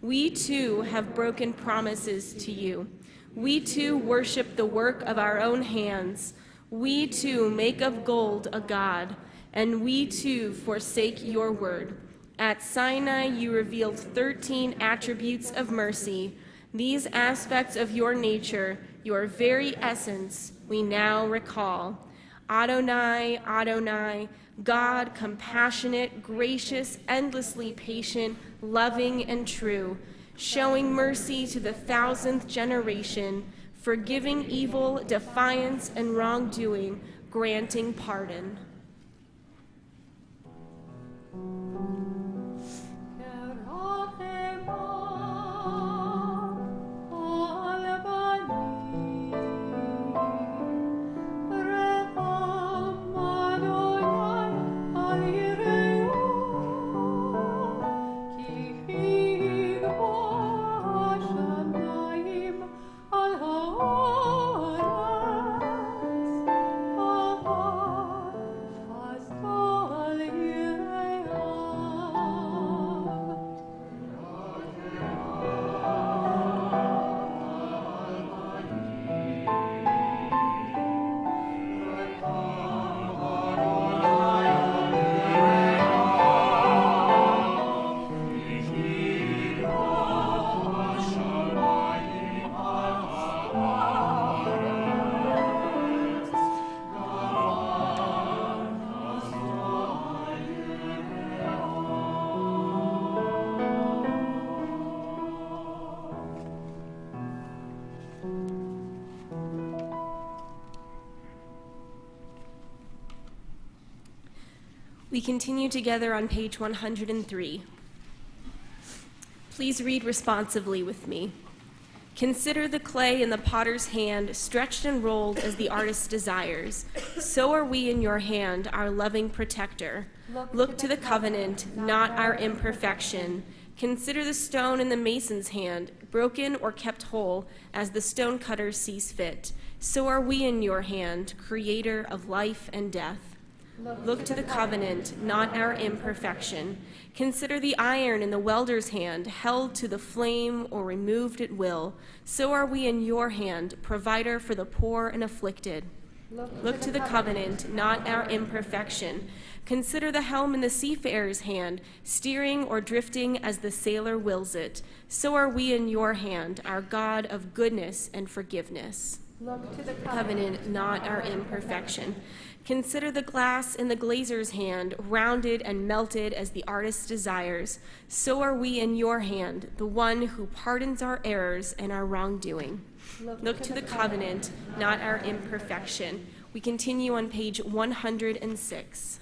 We too have broken promises to you. We too worship the work of our own hands. We too make of gold a god, and we too forsake your word. At Sinai, you revealed 13 attributes of mercy. These aspects of your nature, your very essence, we now recall. Adonai, Adonai, God, compassionate, gracious, endlessly patient, loving, and true, showing mercy to the 1,000th generation, forgiving evil, defiance, and wrongdoing, granting pardon. We continue together on page 103. Please read responsively with me. Consider the clay in the potter's hand, stretched and rolled as the artist desires. So are we in your hand, our loving protector. Look to the covenant, not our imperfection. Consider the stone in the mason's hand, broken or kept whole, as the stone cutter sees fit. So are we in your hand, creator of life and death. Look to the covenant, not our imperfection. Consider the iron in the welder's hand, held to the flame or removed at will. So are we in your hand, provider for the poor and afflicted. Look to the covenant, not our imperfection. Consider the helm in the seafarer's hand, steering or drifting as the sailor wills it. So are we in your hand, our God of goodness and forgiveness. Look to the covenant, not our imperfection. Consider the glass in the glazer's hand, rounded and melted as the artist desires. So are we in your hand, the one who pardons our errors and our wrongdoing. Look to the covenant, not our imperfection. We continue on page 106.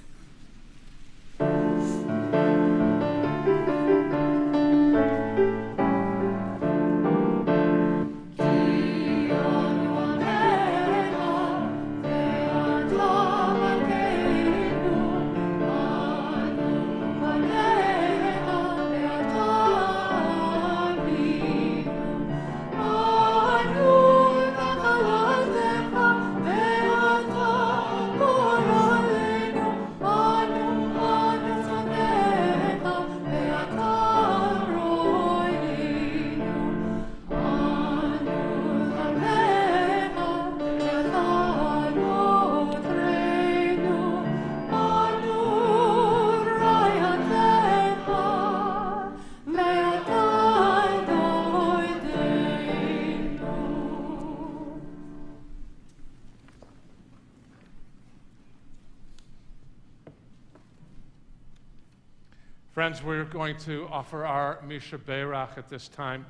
Friends, we're going to offer our Misha Beirach at this time.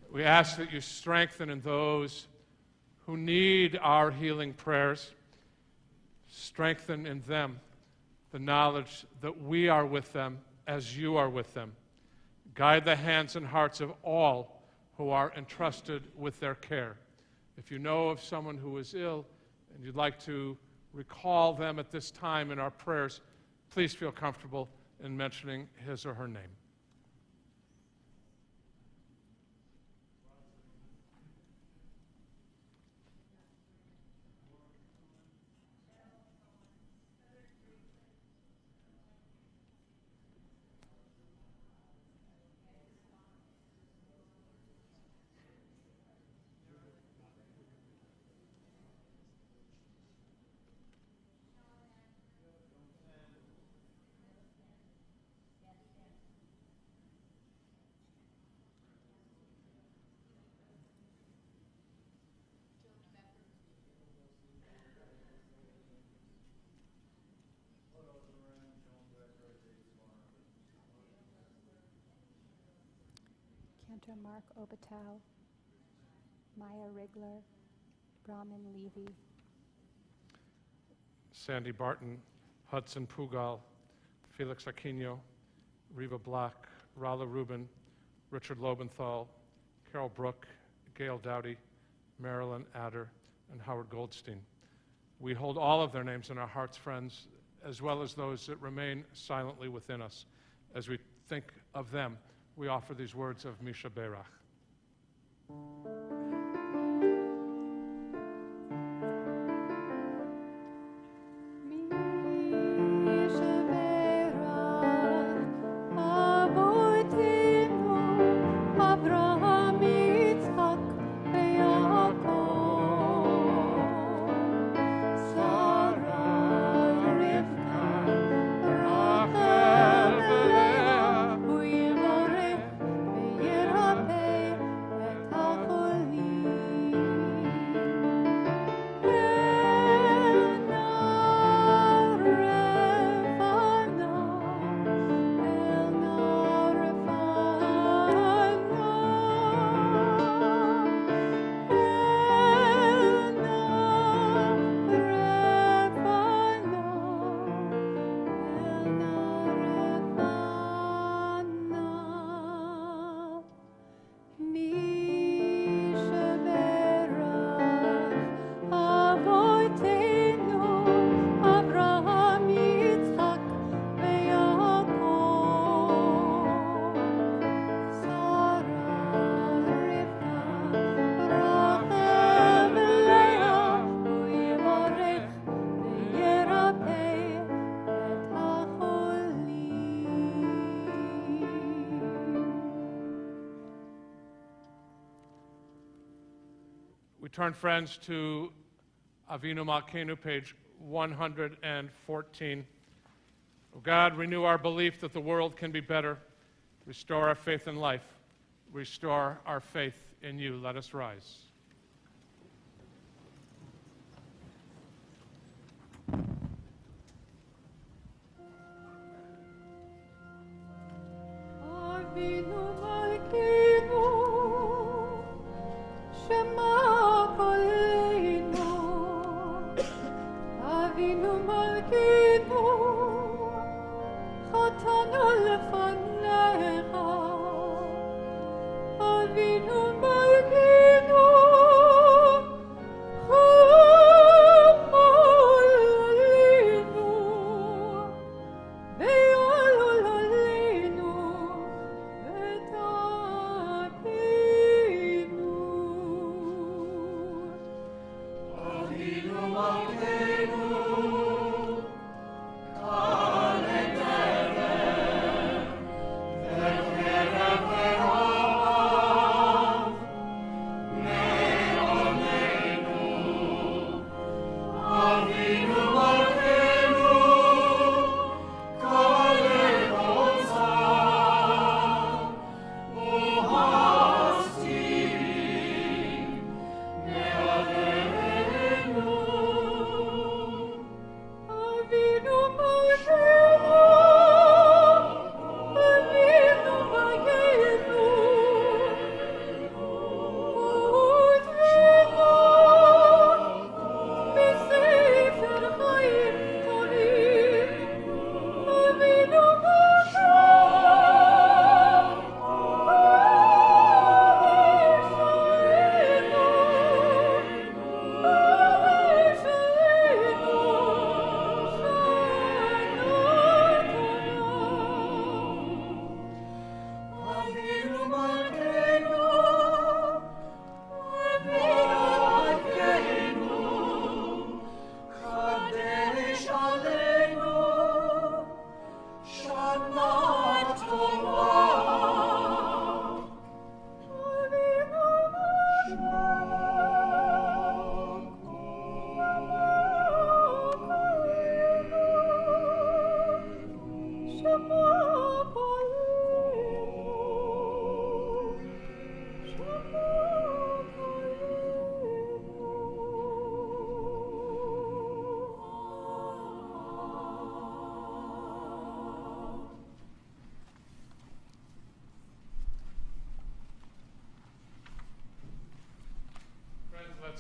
We ask that you strengthen in those who need our healing prayers. Strengthen in them the knowledge that we are with them as you are with them. Guide the hands and hearts of all who are entrusted with their care. If you know of someone who is ill and you'd like to recall them at this time in our prayers, please feel comfortable in mentioning his or her name. Cantor Mark Obatow, Maya Rigler, Brahman Levy, Sandy Barton, Hudson Pugal, Felix Aquino, Reba Black, Rala Rubin, Richard Lobenthal, Carol Brook, Gail Dowdy, Marilyn Adder, and Howard Goldstein. We hold all of their names in our hearts, friends, as well as those that remain silently within us. As we think of them, we offer these words of Misha Berach. We turn, friends, to Avinu Malkeinu, page 114. Oh God, renew our belief that the world can be better. Restore our faith in life. Restore our faith in you. Let us rise. Avinu Malkeinu, Shema Koleinu, Avinu Malkeinu, Chatanu lefanecha, Avinu Malkeinu, Chamalinu, Ve'alolaleinu, Ve'tapinu. Avinu Malkeinu, Kol Nidre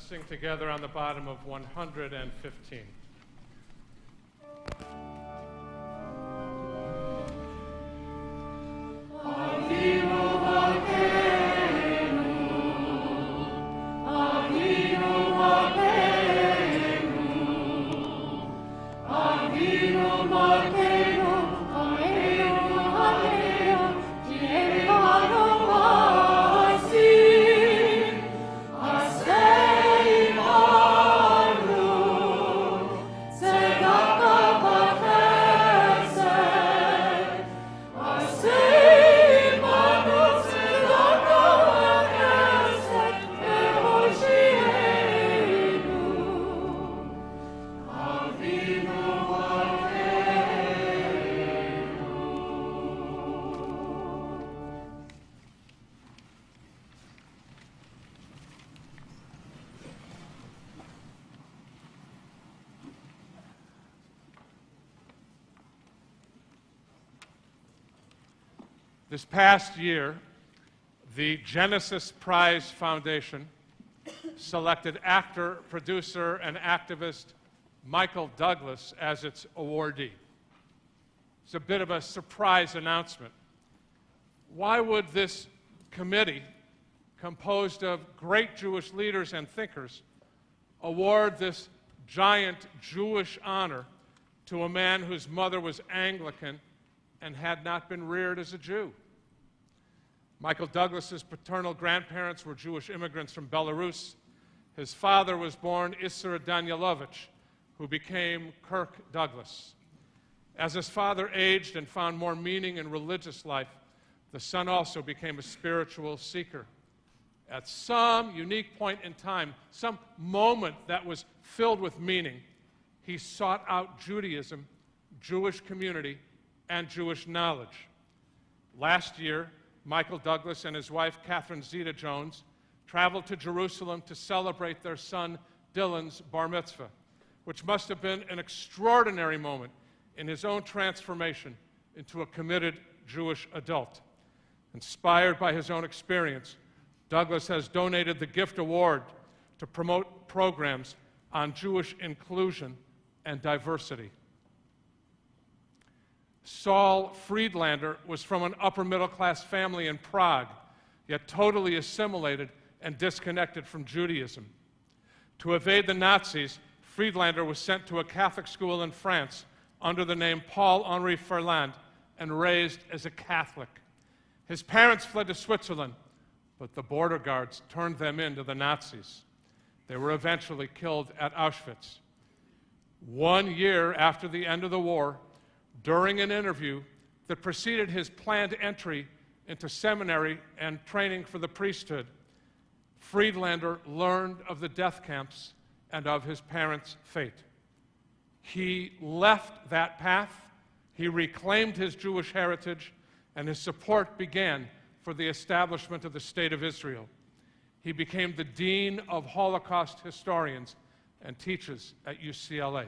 sing together on the bottom of 115. This past year, the Genesis Prize Foundation selected actor, producer, and activist Michael Douglas as its awardee. It's a bit of a surprise announcement. Why would this committee, composed of great Jewish leaders and thinkers, award this giant Jewish honor to a man whose mother was Anglican and had not been reared as a Jew? Michael Douglas's paternal grandparents were Jewish immigrants from Belarus. His father was born Isser Danielovich, who became Kirk Douglas. As his father aged and found more meaning in religious life, the son also became a spiritual seeker. At some unique point in time, some moment that was filled with meaning, he sought out Judaism, Jewish community, and Jewish knowledge. Last year, Michael Douglas and his wife, Catherine Zeta-Jones, traveled to Jerusalem to celebrate their son Dylan's bar mitzvah, which must have been an extraordinary moment in his own transformation into a committed Jewish adult. Inspired by his own experience, Douglas has donated the Gift Award to promote programs on Jewish inclusion and diversity. Saul Friedlander was from an upper-middle-class family in Prague, yet totally assimilated and disconnected from Judaism. To evade the Nazis, Friedlander was sent to a Catholic school in France under the name Paul-Henri Ferland and raised as a Catholic. His parents fled to Switzerland, but the border guards turned them in to the Nazis. They were eventually killed at Auschwitz. 1 year after the end of the war, during an interview that preceded his planned entry into seminary and training for the priesthood, Friedlander learned of the death camps and of his parents' fate. He left that path, he reclaimed his Jewish heritage, and his support began for the establishment of the State of Israel. He became the Dean of Holocaust Historians and teaches at UCLA.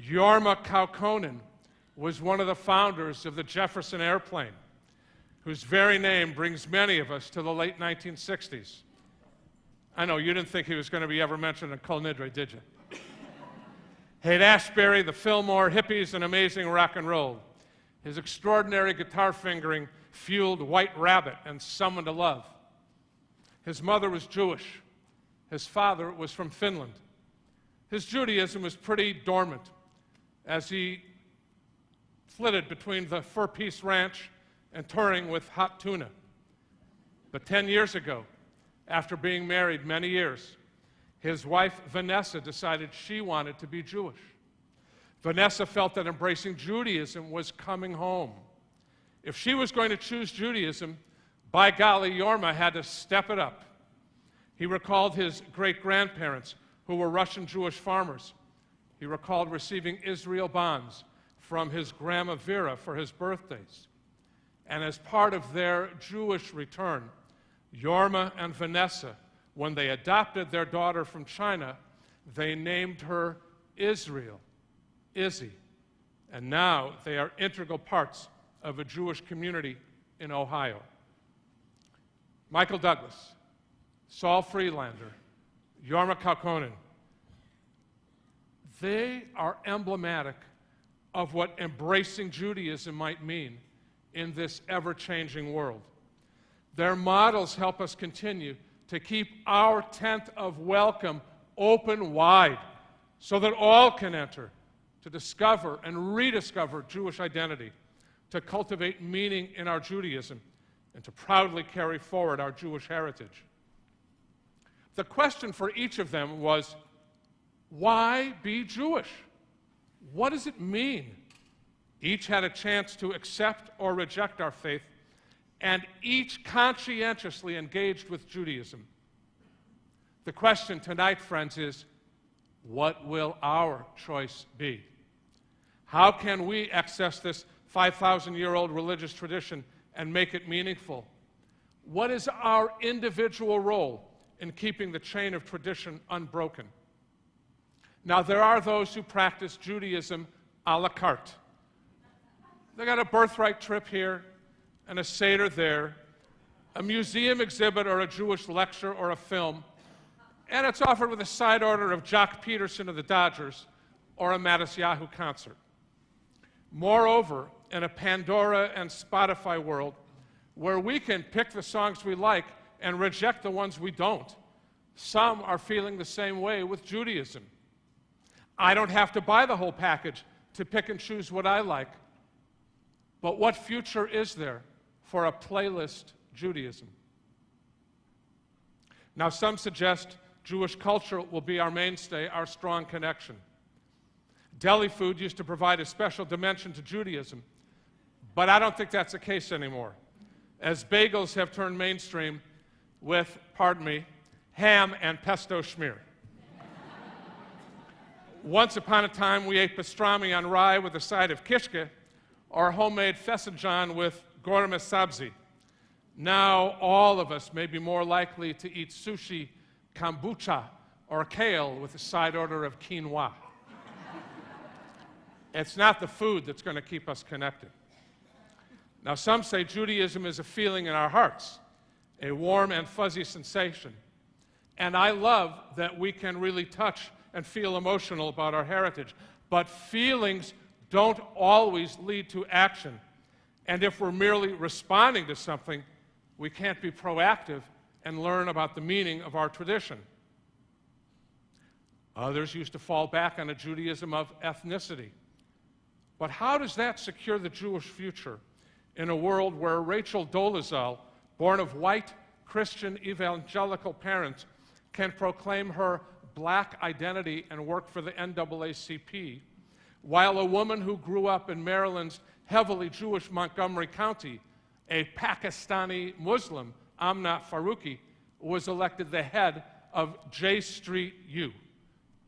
Jorma Kaukonen was one of the founders of the Jefferson Airplane, whose very name brings many of us to the late 1960s. I know, you didn't think he was going to be ever mentioned in Kol Nidre, did you? Haight-Ashbury, the Fillmore, hippies, and amazing rock and roll. His extraordinary guitar fingering fueled White Rabbit and Someone to Love. His mother was Jewish. His father was from Finland. His Judaism was pretty dormant as he flitted between the Fur Peace Ranch and touring with Hot Tuna. But 10 years ago, after being married many years, his wife Vanessa decided she wanted to be Jewish. Vanessa felt that embracing Judaism was coming home. If she was going to choose Judaism, by golly, Jorma had to step it up. He recalled his great-grandparents, who were Russian Jewish farmers. He recalled receiving Israel bonds from his grandma Vera for his birthdays. And as part of their Jewish return, Jorma and Vanessa, when they adopted their daughter from China, they named her Israel, Izzy. And now they are integral parts of a Jewish community in Ohio. Michael Douglas, Saul Friedlander, Jorma Kaukonen. They are emblematic of what embracing Judaism might mean in this ever-changing world. Their models help us continue to keep our tent of welcome open wide so that all can enter, to discover and rediscover Jewish identity, to cultivate meaning in our Judaism, and to proudly carry forward our Jewish heritage. The question for each of them was, why be Jewish? What does it mean? Each had a chance to accept or reject our faith, and each conscientiously engaged with Judaism. The question tonight, friends, is, what will our choice be? How can we access this 5,000-year-old religious tradition and make it meaningful? What is our individual role in keeping the chain of tradition unbroken? Now, there are those who practice Judaism a la carte. They got a birthright trip here and a Seder there, a museum exhibit or a Jewish lecture or a film, and it's offered with a side order of Jock Peterson of the Dodgers or a Matisyahu concert. Moreover, in a Pandora and Spotify world where we can pick the songs we like and reject the ones we don't, some are feeling the same way with Judaism. I don't have to buy the whole package to pick and choose what I like. But what future is there for a playlist Judaism? Now, some suggest Jewish culture will be our mainstay, our strong connection. Deli food used to provide a special dimension to Judaism, but I don't think that's the case anymore, as bagels have turned mainstream with, pardon me, ham and pesto schmear. Once upon a time, we ate pastrami on rye with a side of kishke, or homemade fesanjan with gorme sabzi. Now, all of us may be more likely to eat sushi, kombucha, or kale with a side order of quinoa. It's not the food that's going to keep us connected. Now, some say Judaism is a feeling in our hearts, a warm and fuzzy sensation. And I love that we can really touch and feel emotional about our heritage. But feelings don't always lead to action. And if we're merely responding to something, we can't be proactive and learn about the meaning of our tradition. Others used to fall back on a Judaism of ethnicity. But how does that secure the Jewish future in a world where Rachel Dolezal, born of white Christian evangelical parents, can proclaim her black identity and work for the NAACP, while a woman who grew up in Maryland's heavily Jewish Montgomery County, a Pakistani Muslim, Amna Faruqi, was elected the head of J Street U,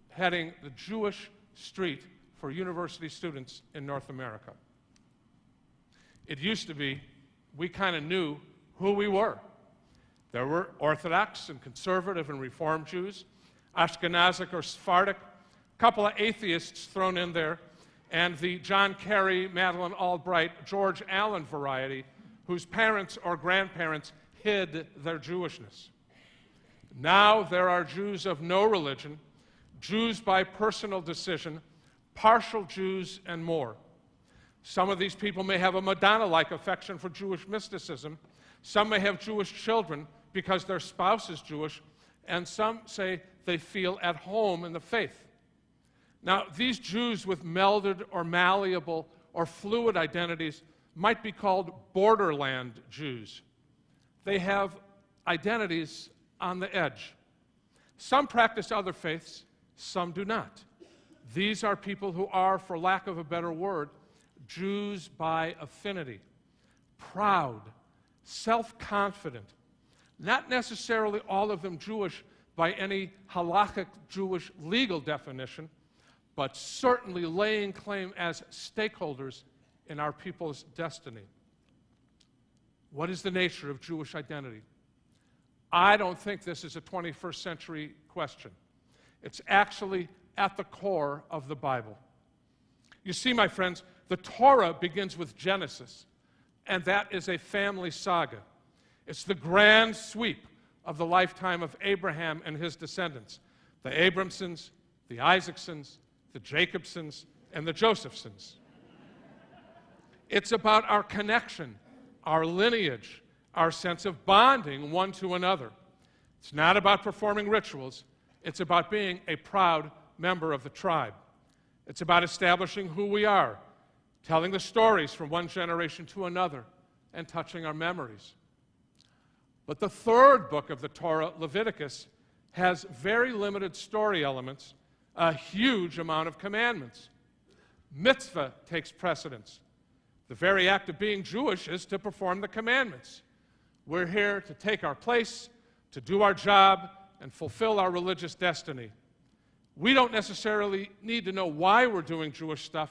heading the Jewish street for university students in North America. It used to be we kind of knew who we were. There were Orthodox and conservative and Reform Jews, Ashkenazic or Sephardic, a couple of atheists thrown in there, and the John Kerry, Madeleine Albright, George Allen variety, whose parents or grandparents hid their Jewishness. Now there are Jews of no religion, Jews by personal decision, partial Jews, and more. Some of these people may have a Madonna-like affection for Jewish mysticism. Some may have Jewish children because their spouse is Jewish, and some say they feel at home in the faith. Now, these Jews with melded or malleable or fluid identities might be called borderland Jews. They have identities on the edge. Some practice other faiths, some do not. These are people who are, for lack of a better word, Jews by affinity, proud, self-confident, not necessarily all of them Jewish by any halakhic Jewish legal definition, but certainly laying claim as stakeholders in our people's destiny. What is the nature of Jewish identity? I don't think this is a 21st century question. It's actually at the core of the Bible. You see, my friends, the Torah begins with Genesis, and that is a family saga. It's the grand sweep of the lifetime of Abraham and his descendants, the Abramsons, the Isaacsons, the Jacobsons, and the Josephsons. It's about our connection, our lineage, our sense of bonding one to another. It's not about performing rituals. It's about being a proud member of the tribe. It's about establishing who we are, telling the stories from one generation to another, and touching our memories. But the third book of the Torah, Leviticus, has very limited story elements, a huge amount of commandments. Mitzvah takes precedence. The very act of being Jewish is to perform the commandments. We're here to take our place, to do our job, and fulfill our religious destiny. We don't necessarily need to know why we're doing Jewish stuff,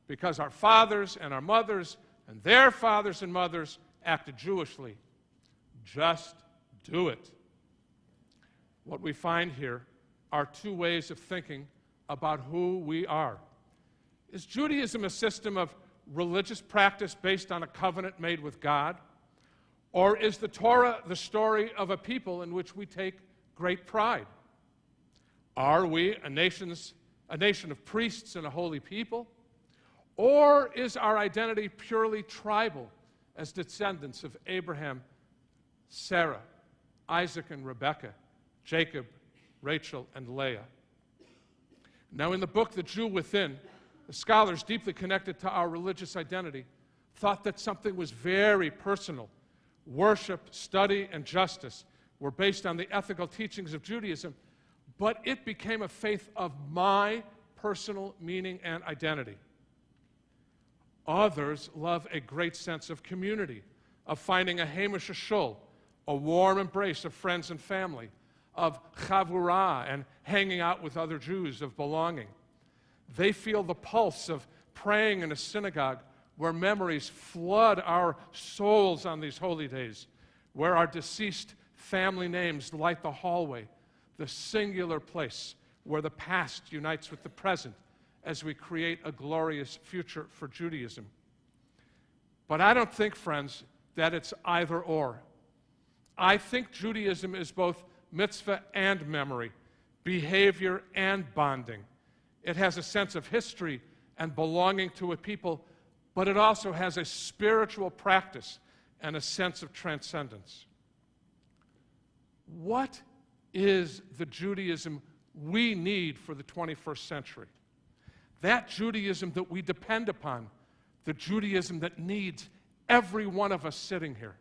because our fathers and our mothers and their fathers and mothers acted Jewishly. Just do it. What we find here are two ways of thinking about who we are. Is Judaism a system of religious practice based on a covenant made with God? Or is the Torah the story of a people in which we take great pride? Are we a nation of priests and a holy people? Or is our identity purely tribal as descendants of Abraham, Sarah, Isaac and Rebekah, Jacob, Rachel, and Leah? Now, in the book, The Jew Within, the scholars deeply connected to our religious identity thought that something was very personal. Worship, study, and justice were based on the ethical teachings of Judaism, but it became a faith of my personal meaning and identity. Others love a great sense of community, of finding a Hamish Shul, a warm embrace of friends and family, of chavurah and hanging out with other Jews, of belonging. They feel the pulse of praying in a synagogue where memories flood our souls on these holy days, where our deceased family names light the hallway, the singular place where the past unites with the present as we create a glorious future for Judaism. But I don't think, friends, that it's either or. I think Judaism is both mitzvah and memory, behavior and bonding. It has a sense of history and belonging to a people, but it also has a spiritual practice and a sense of transcendence. What is the Judaism we need for the 21st century? That Judaism that we depend upon, the Judaism that needs every one of us sitting here.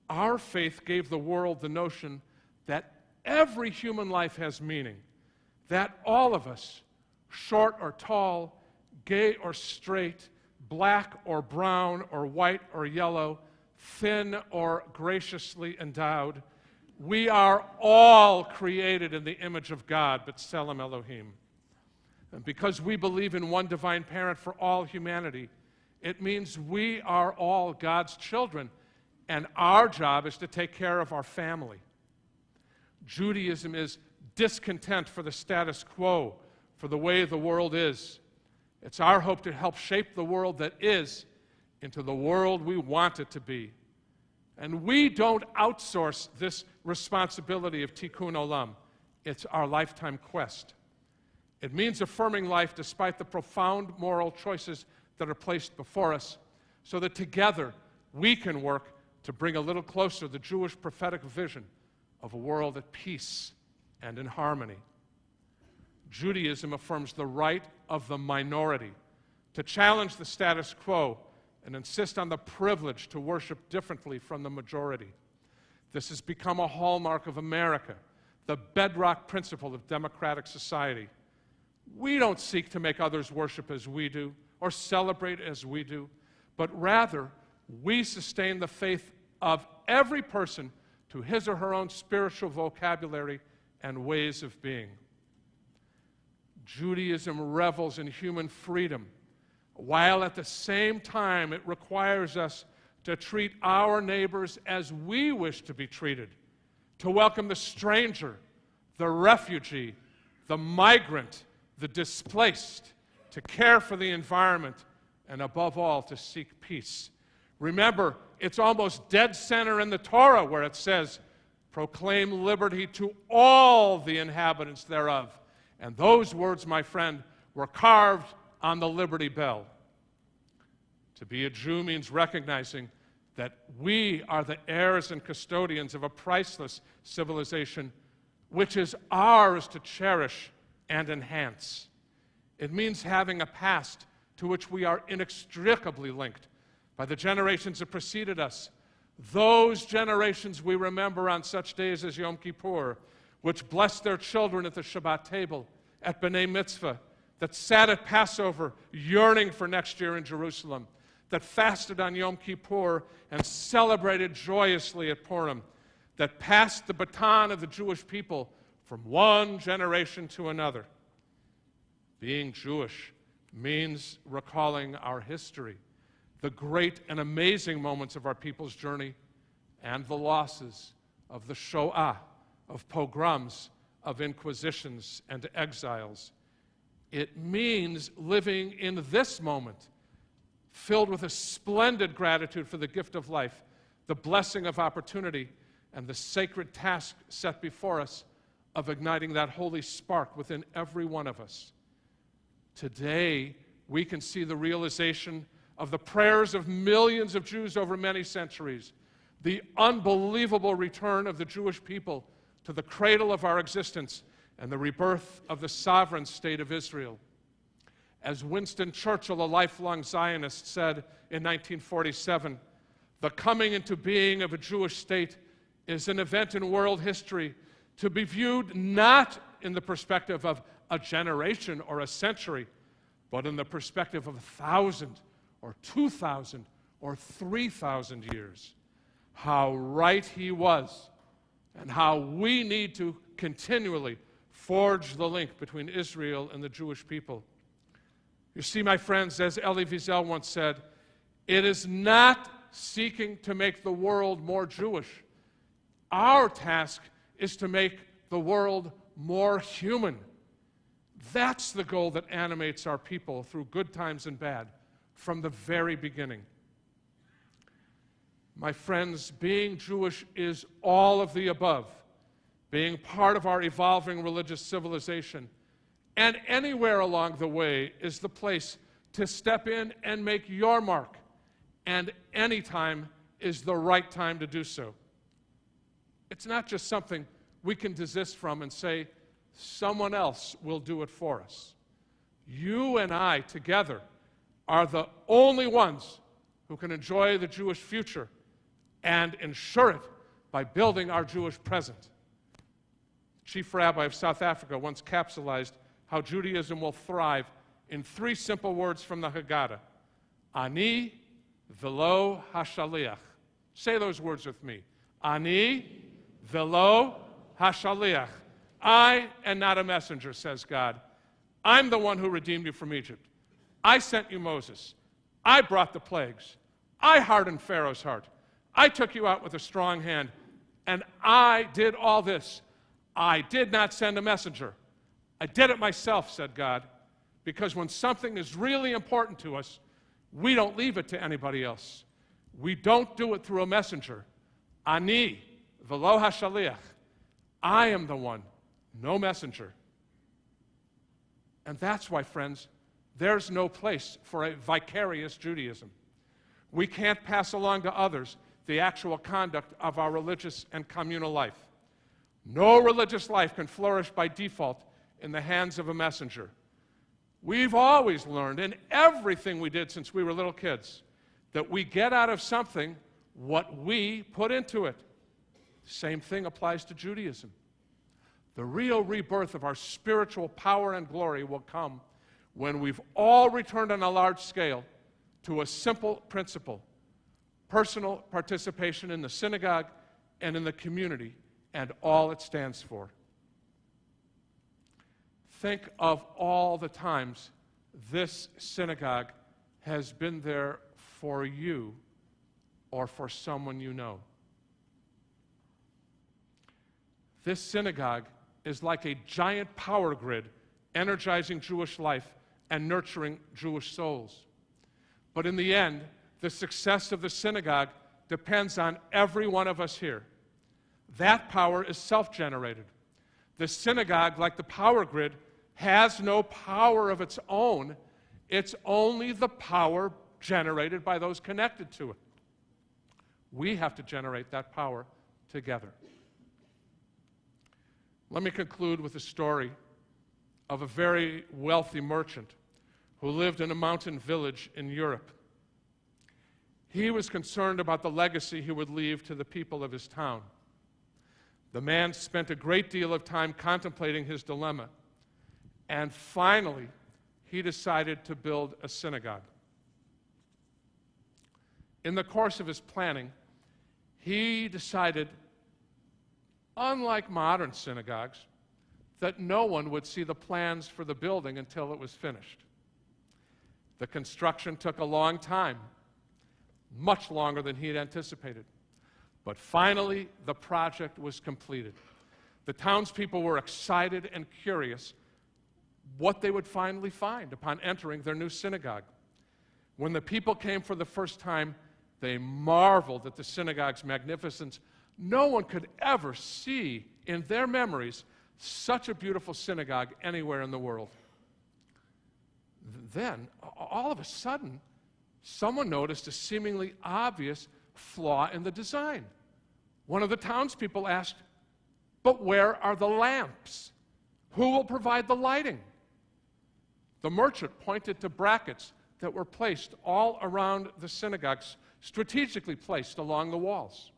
Our faith gave the world the notion that every human life has meaning, that all of us, short or tall, gay or straight, black or brown or white or yellow, thin or graciously endowed, we are all created in the image of God, B'Tselem Elohim. And because we believe in one divine parent for all humanity, it means we are all God's children, and our job is to take care of our family. Judaism is discontent for the status quo, for the way the world is. It's our hope to help shape the world that is into the world we want it to be. And we don't outsource this responsibility of tikkun olam. It's our lifetime quest. It means affirming life despite the profound moral choices that are placed before us, so that together we can work to bring a little closer the Jewish prophetic vision of a world at peace and in harmony. Judaism affirms the right of the minority to challenge the status quo and insist on the privilege to worship differently from the majority. This has become a hallmark of America, the bedrock principle of democratic society. We don't seek to make others worship as we do or celebrate as we do, but rather we sustain the faith of every person to his or her own spiritual vocabulary and ways of being. Judaism revels in human freedom, while at the same time it requires us to treat our neighbors as we wish to be treated, to welcome the stranger, the refugee, the migrant, the displaced, to care for the environment, and above all, to seek peace. Remember, it's almost dead center in the Torah where it says, proclaim liberty to all the inhabitants thereof. And those words, my friend, were carved on the Liberty Bell. To be a Jew means recognizing that we are the heirs and custodians of a priceless civilization which is ours to cherish and enhance. It means having a past to which we are inextricably linked by the generations that preceded us. Those generations we remember on such days as Yom Kippur, which blessed their children at the Shabbat table, at B'nai Mitzvah, that sat at Passover yearning for next year in Jerusalem, that fasted on Yom Kippur and celebrated joyously at Purim, that passed the baton of the Jewish people from one generation to another. Being Jewish means recalling our history, the great and amazing moments of our people's journey, and the losses of the Shoah, of pogroms, of inquisitions and exiles. It means living in this moment, filled with a splendid gratitude for the gift of life, the blessing of opportunity, and the sacred task set before us of igniting that holy spark within every one of us. Today, we can see the realization of the prayers of millions of Jews over many centuries, the unbelievable return of the Jewish people to the cradle of our existence, and the rebirth of the sovereign state of Israel. As Winston Churchill, a lifelong Zionist, said in 1947, the coming into being of a Jewish state is an event in world history to be viewed not in the perspective of a generation or a century, but in the perspective of 1,000 or 2,000 or 3,000 years. How right he was, and how we need to continually forge the link between Israel and the Jewish people. You see, my friends, as Elie Wiesel once said, it is not seeking to make the world more Jewish. Our task is to make the world more human. That's the goal that animates our people through good times and bad from the very beginning. My friends, being Jewish is all of the above, being part of our evolving religious civilization, and anywhere along the way is the place to step in and make your mark, and any time is the right time to do so. It's not just something we can desist from and say, someone else will do it for us. You and I together are the only ones who can enjoy the Jewish future and ensure it by building our Jewish present. Chief Rabbi of South Africa once capsulized how Judaism will thrive in 3 simple words from the Haggadah: Ani velo hashaliach. Say those words with me. Ani velo hashaliach. I am not a messenger, says God. I'm the one who redeemed you from Egypt. I sent you Moses. I brought the plagues. I hardened Pharaoh's heart. I took you out with a strong hand, and I did all this. I did not send a messenger. I did it myself, said God, because when something is really important to us, we don't leave it to anybody else. We don't do it through a messenger. Ani velo hashaliach. I am the one, no messenger. And that's why, friends, there's no place for a vicarious Judaism. We can't pass along to others the actual conduct of our religious and communal life. No religious life can flourish by default in the hands of a messenger. We've always learned in everything we did since we were little kids that we get out of something what we put into it. Same thing applies to Judaism. The real rebirth of our spiritual power and glory will come when we've all returned on a large scale to a simple principle: personal participation in the synagogue and in the community and all it stands for. Think of all the times this synagogue has been there for you or for someone you know. This synagogue is like a giant power grid energizing Jewish life and nurturing Jewish souls. But in the end, the success of the synagogue depends on every one of us here. That power is self-generated. The synagogue, like the power grid, has no power of its own. It's only the power generated by those connected to it. We have to generate that power together. Let me conclude with a story of a very wealthy merchant who lived in a mountain village in Europe. He was concerned about the legacy he would leave to the people of his town. The man spent a great deal of time contemplating his dilemma, and finally, he decided to build a synagogue. In the course of his planning, he decided, unlike modern synagogues, that no one would see the plans for the building until it was finished. The construction took a long time, much longer than he had anticipated. But finally, the project was completed. The townspeople were excited and curious what they would finally find upon entering their new synagogue. When the people came for the first time, they marveled at the synagogue's magnificence. No one could ever see in their memories such a beautiful synagogue anywhere in the world. Then, all of a sudden, someone noticed a seemingly obvious flaw in the design. One of the townspeople asked, "But where are the lamps? Who will provide the lighting?" The merchant pointed to brackets that were placed all around the synagogues, strategically placed along the walls.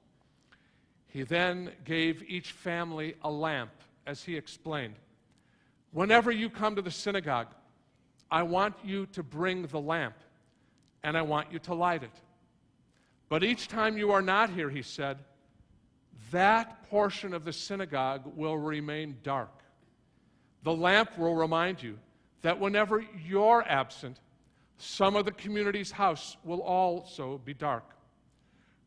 He then gave each family a lamp, as he explained. "Whenever you come to the synagogue, I want you to bring the lamp, and I want you to light it. But each time you are not here," he said, "that portion of the synagogue will remain dark. The lamp will remind you that whenever you're absent, some of the community's house will also be dark.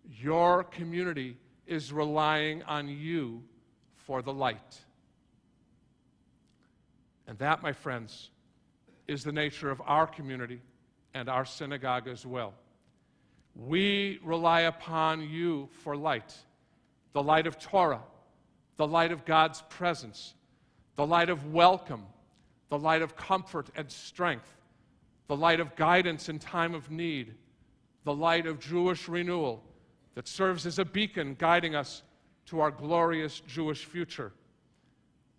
Your community is relying on you for the light." And that, my friends, is the nature of our community and our synagogue as well. We rely upon you for light, the light of Torah, the light of God's presence, the light of welcome, the light of comfort and strength, the light of guidance in time of need, the light of Jewish renewal that serves as a beacon guiding us to our glorious Jewish future.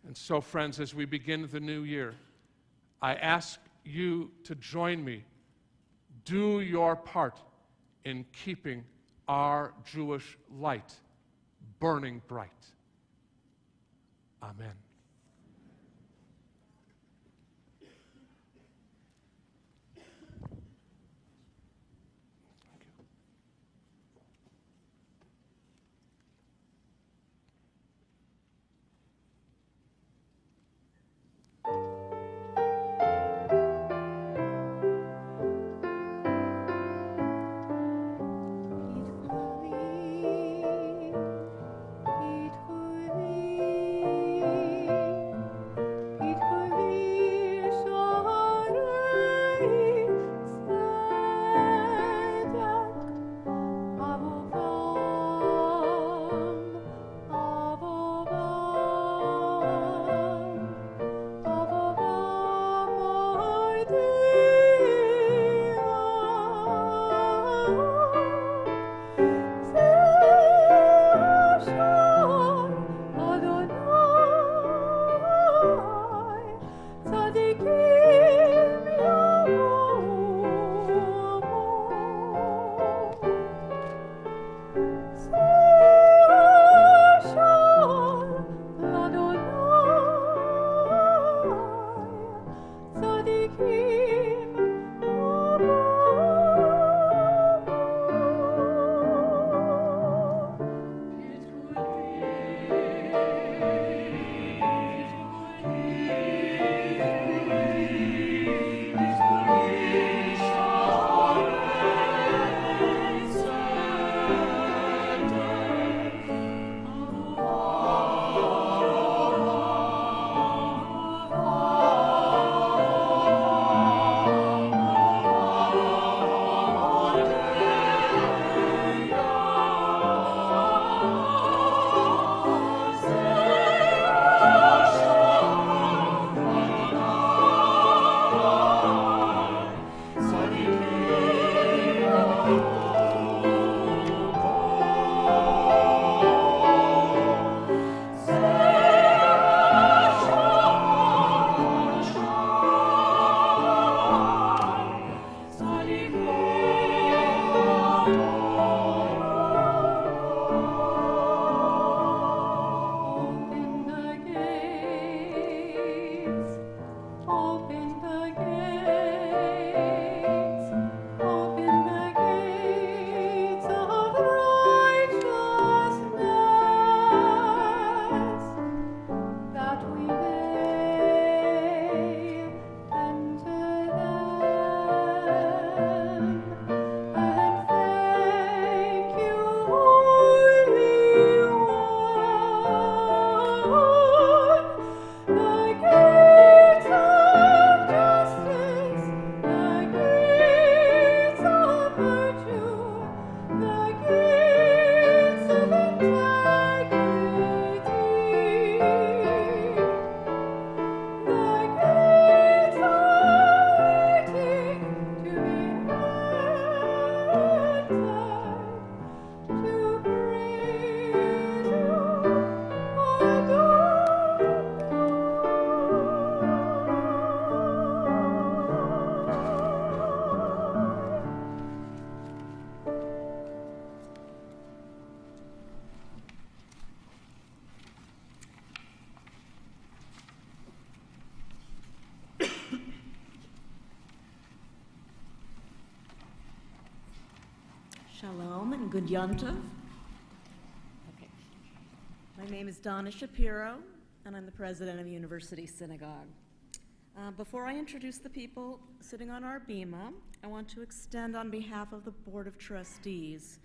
And so, friends, as we begin the new year, I ask you to join me. Do your part in keeping our Jewish light burning bright. Amen. Shalom and good yontiv. Okay. My name is Donna Shapiro, and I'm the president of University Synagogue. Before I introduce the people sitting on our bima, I want to extend on behalf of the Board of Trustees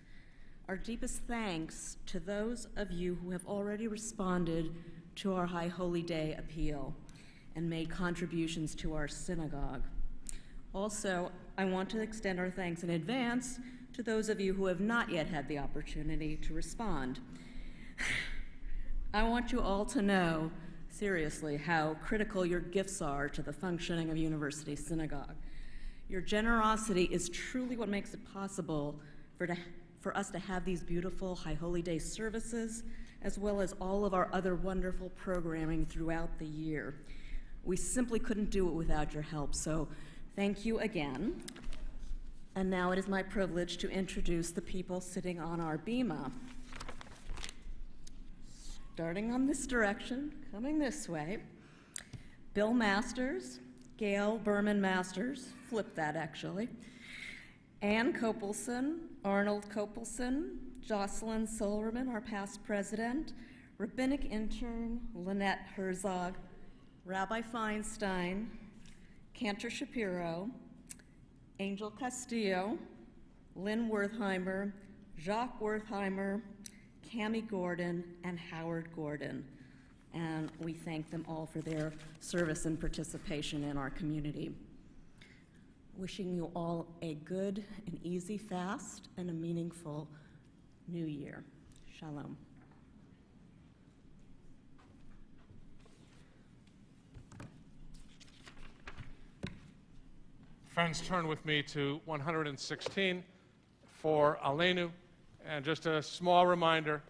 our deepest thanks to those of you who have already responded to our High Holy Day appeal and made contributions to our synagogue. Also, I want to extend our thanks in advance to those of you who have not yet had the opportunity to respond. I want you all to know, seriously, how critical your gifts are to the functioning of University Synagogue. Your generosity is truly what makes it possible for us to have these beautiful High Holy Day services, as well as all of our other wonderful programming throughout the year. We simply couldn't do it without your help, so thank you again. And now it is my privilege to introduce the people sitting on our bima. Starting on this direction, coming this way, Bill Masters, Gail Berman Masters, flip that actually, Ann Copelson, Arnold Copelson, Jocelyn Silverman, our past president, rabbinic intern Lynette Herzog, Rabbi Feinstein, Cantor Shapiro, Angel Castillo, Lynn Wertheimer, Jacques Wertheimer, Cammie Gordon, and Howard Gordon. And we thank them all for their service and participation in our community. Wishing you all a good and easy fast and a meaningful new year. Shalom. Friends, turn with me to 116 for Aleinu. And just a small reminder,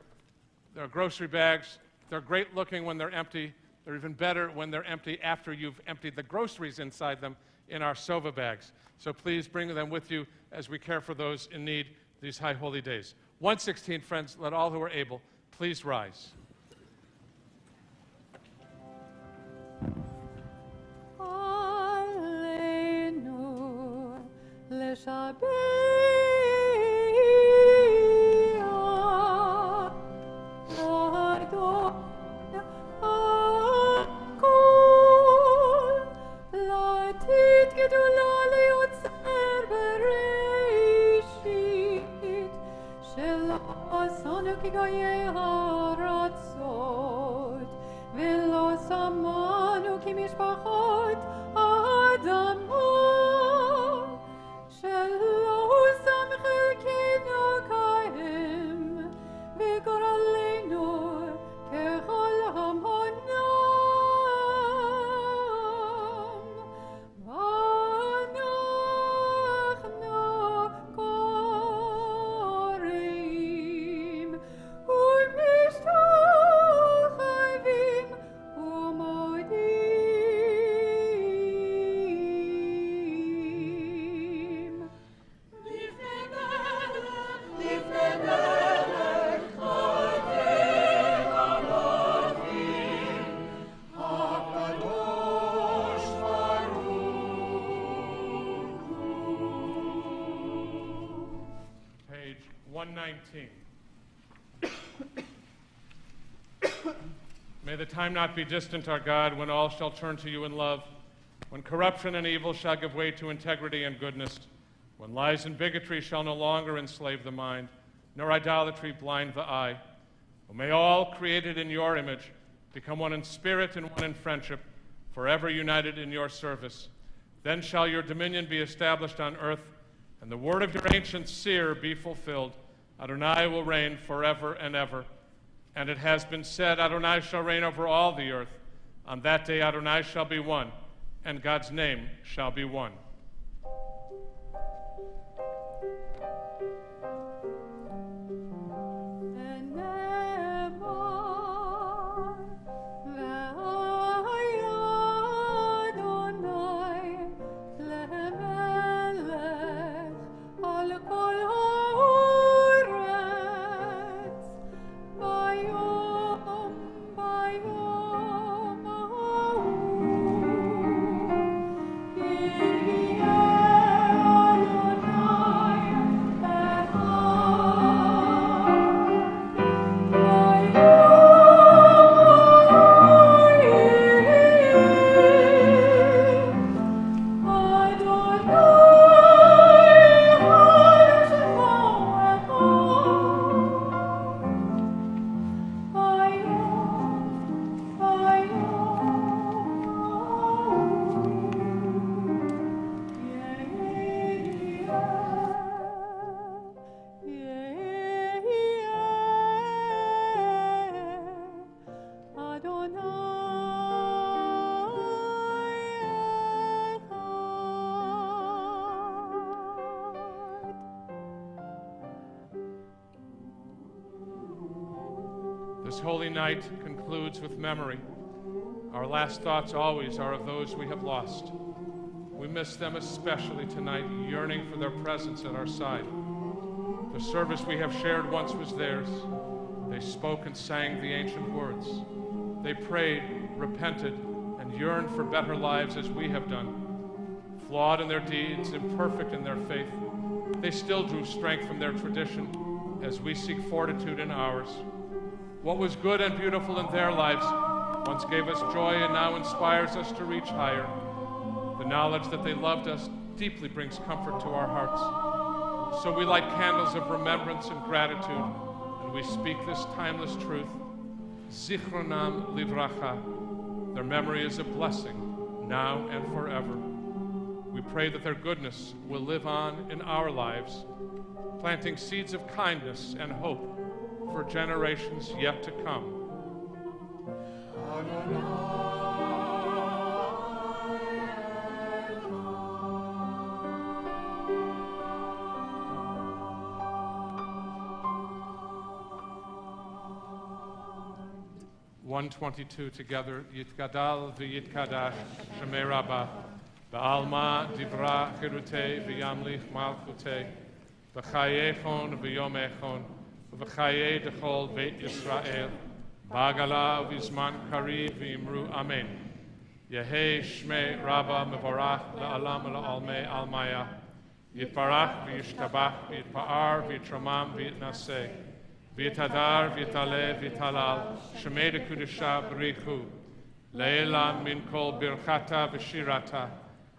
they're grocery bags. They're great looking when they're empty. They're even better when they're empty after you've emptied the groceries inside them in our Sova bags. So please bring them with you as we care for those in need these high holy days. 116, friends, let all who are able please rise. Aleinu leshabea Adon HaKol Latit gedula liyotzer bereshit shel asanu kigaye haratzot velo samanu kimishpachot adamot shelo samchu kinokayim v'goralenu kechol hamonam v'anachnu koreim u'mishtachevim u'modim. Page 119. May the time not be distant, our God, when all shall turn to you in love, when corruption and evil shall give way to integrity and goodness, when lies and bigotry shall no longer enslave the mind, nor idolatry blind the eye. Oh, may all created in your image become one in spirit and one in friendship, forever united in your service. Then shall your dominion be established on earth, and the word of your ancient seer be fulfilled. Adonai will reign forever and ever. And it has been said, Adonai shall reign over all the earth. On that day Adonai shall be one, and God's name shall be one. Bayom, This holy night concludes with memory. Our last thoughts always are of those we have lost. We miss them especially tonight, yearning for their presence at our side. The service we have shared once was theirs. They spoke and sang the ancient words. They prayed, repented, and yearned for better lives as we have done. Flawed in their deeds, imperfect in their faith, they still drew strength from their tradition as we seek fortitude in ours. What was good and beautiful in their lives once gave us joy and now inspires us to reach higher. The knowledge that they loved us deeply brings comfort to our hearts. So we light candles of remembrance and gratitude, and we speak this timeless truth. Zichronam livracha. Their memory is a blessing, now and forever. We pray that their goodness will live on in our lives, planting seeds of kindness and hope for generations yet to come. (122) together. Yitgadal v'yitkadash Shemei Rabbah Ba'alma divra chirutei v'yamlich malchutei v'chayechon v'yomechon v'chayei dechol Beit Yisrael ba'agala v'zman kariv v'imru Amen. Yehei Shmei Rabbah mevorach la'alam la'almei almaya yitbarach v'yishtabach v'yitpa'ar v'yitramam v'yitnaseh v'yitadar v'yitaleh v'yitalal Shemei dekudusha b'richu Le'elan min kol birchata v'shirata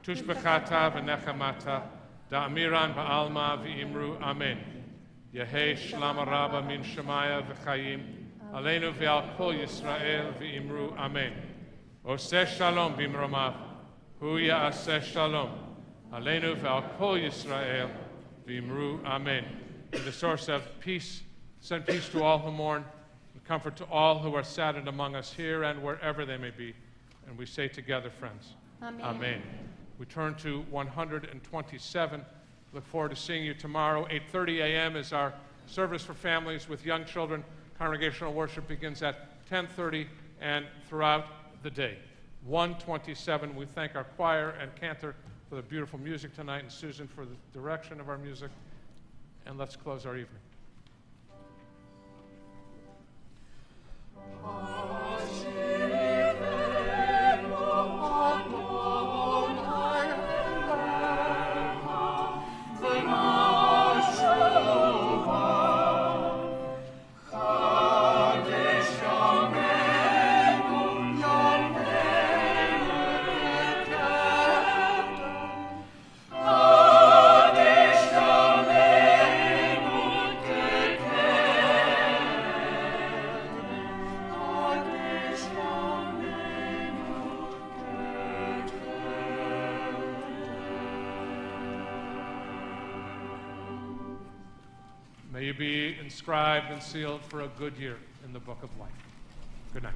tushbechata v'nechamata da'amiran ba'alma v'imru Amen. Yehei shlama rabba min shemaya v'chayim aleinu v'al kol Yisrael v'imru Amen. Oseh shalom b'imromav hu ya'aseh shalom aleinu v'al kol Yisrael v'imru Amen. May the source of peace send peace to all who mourn, and comfort to all who are saddened among us here and wherever they may be. And we say together, friends, Amen. Amen. We turn to 127. Look forward to seeing you tomorrow. 8:30 a.m. is our service for families with young children. Congregational worship begins at 10:30 and throughout the day. 127, we thank our choir and cantor for the beautiful music tonight, and Susan for the direction of our music. And let's close our evening. May you be inscribed and sealed for a good year in the book of life. Good night.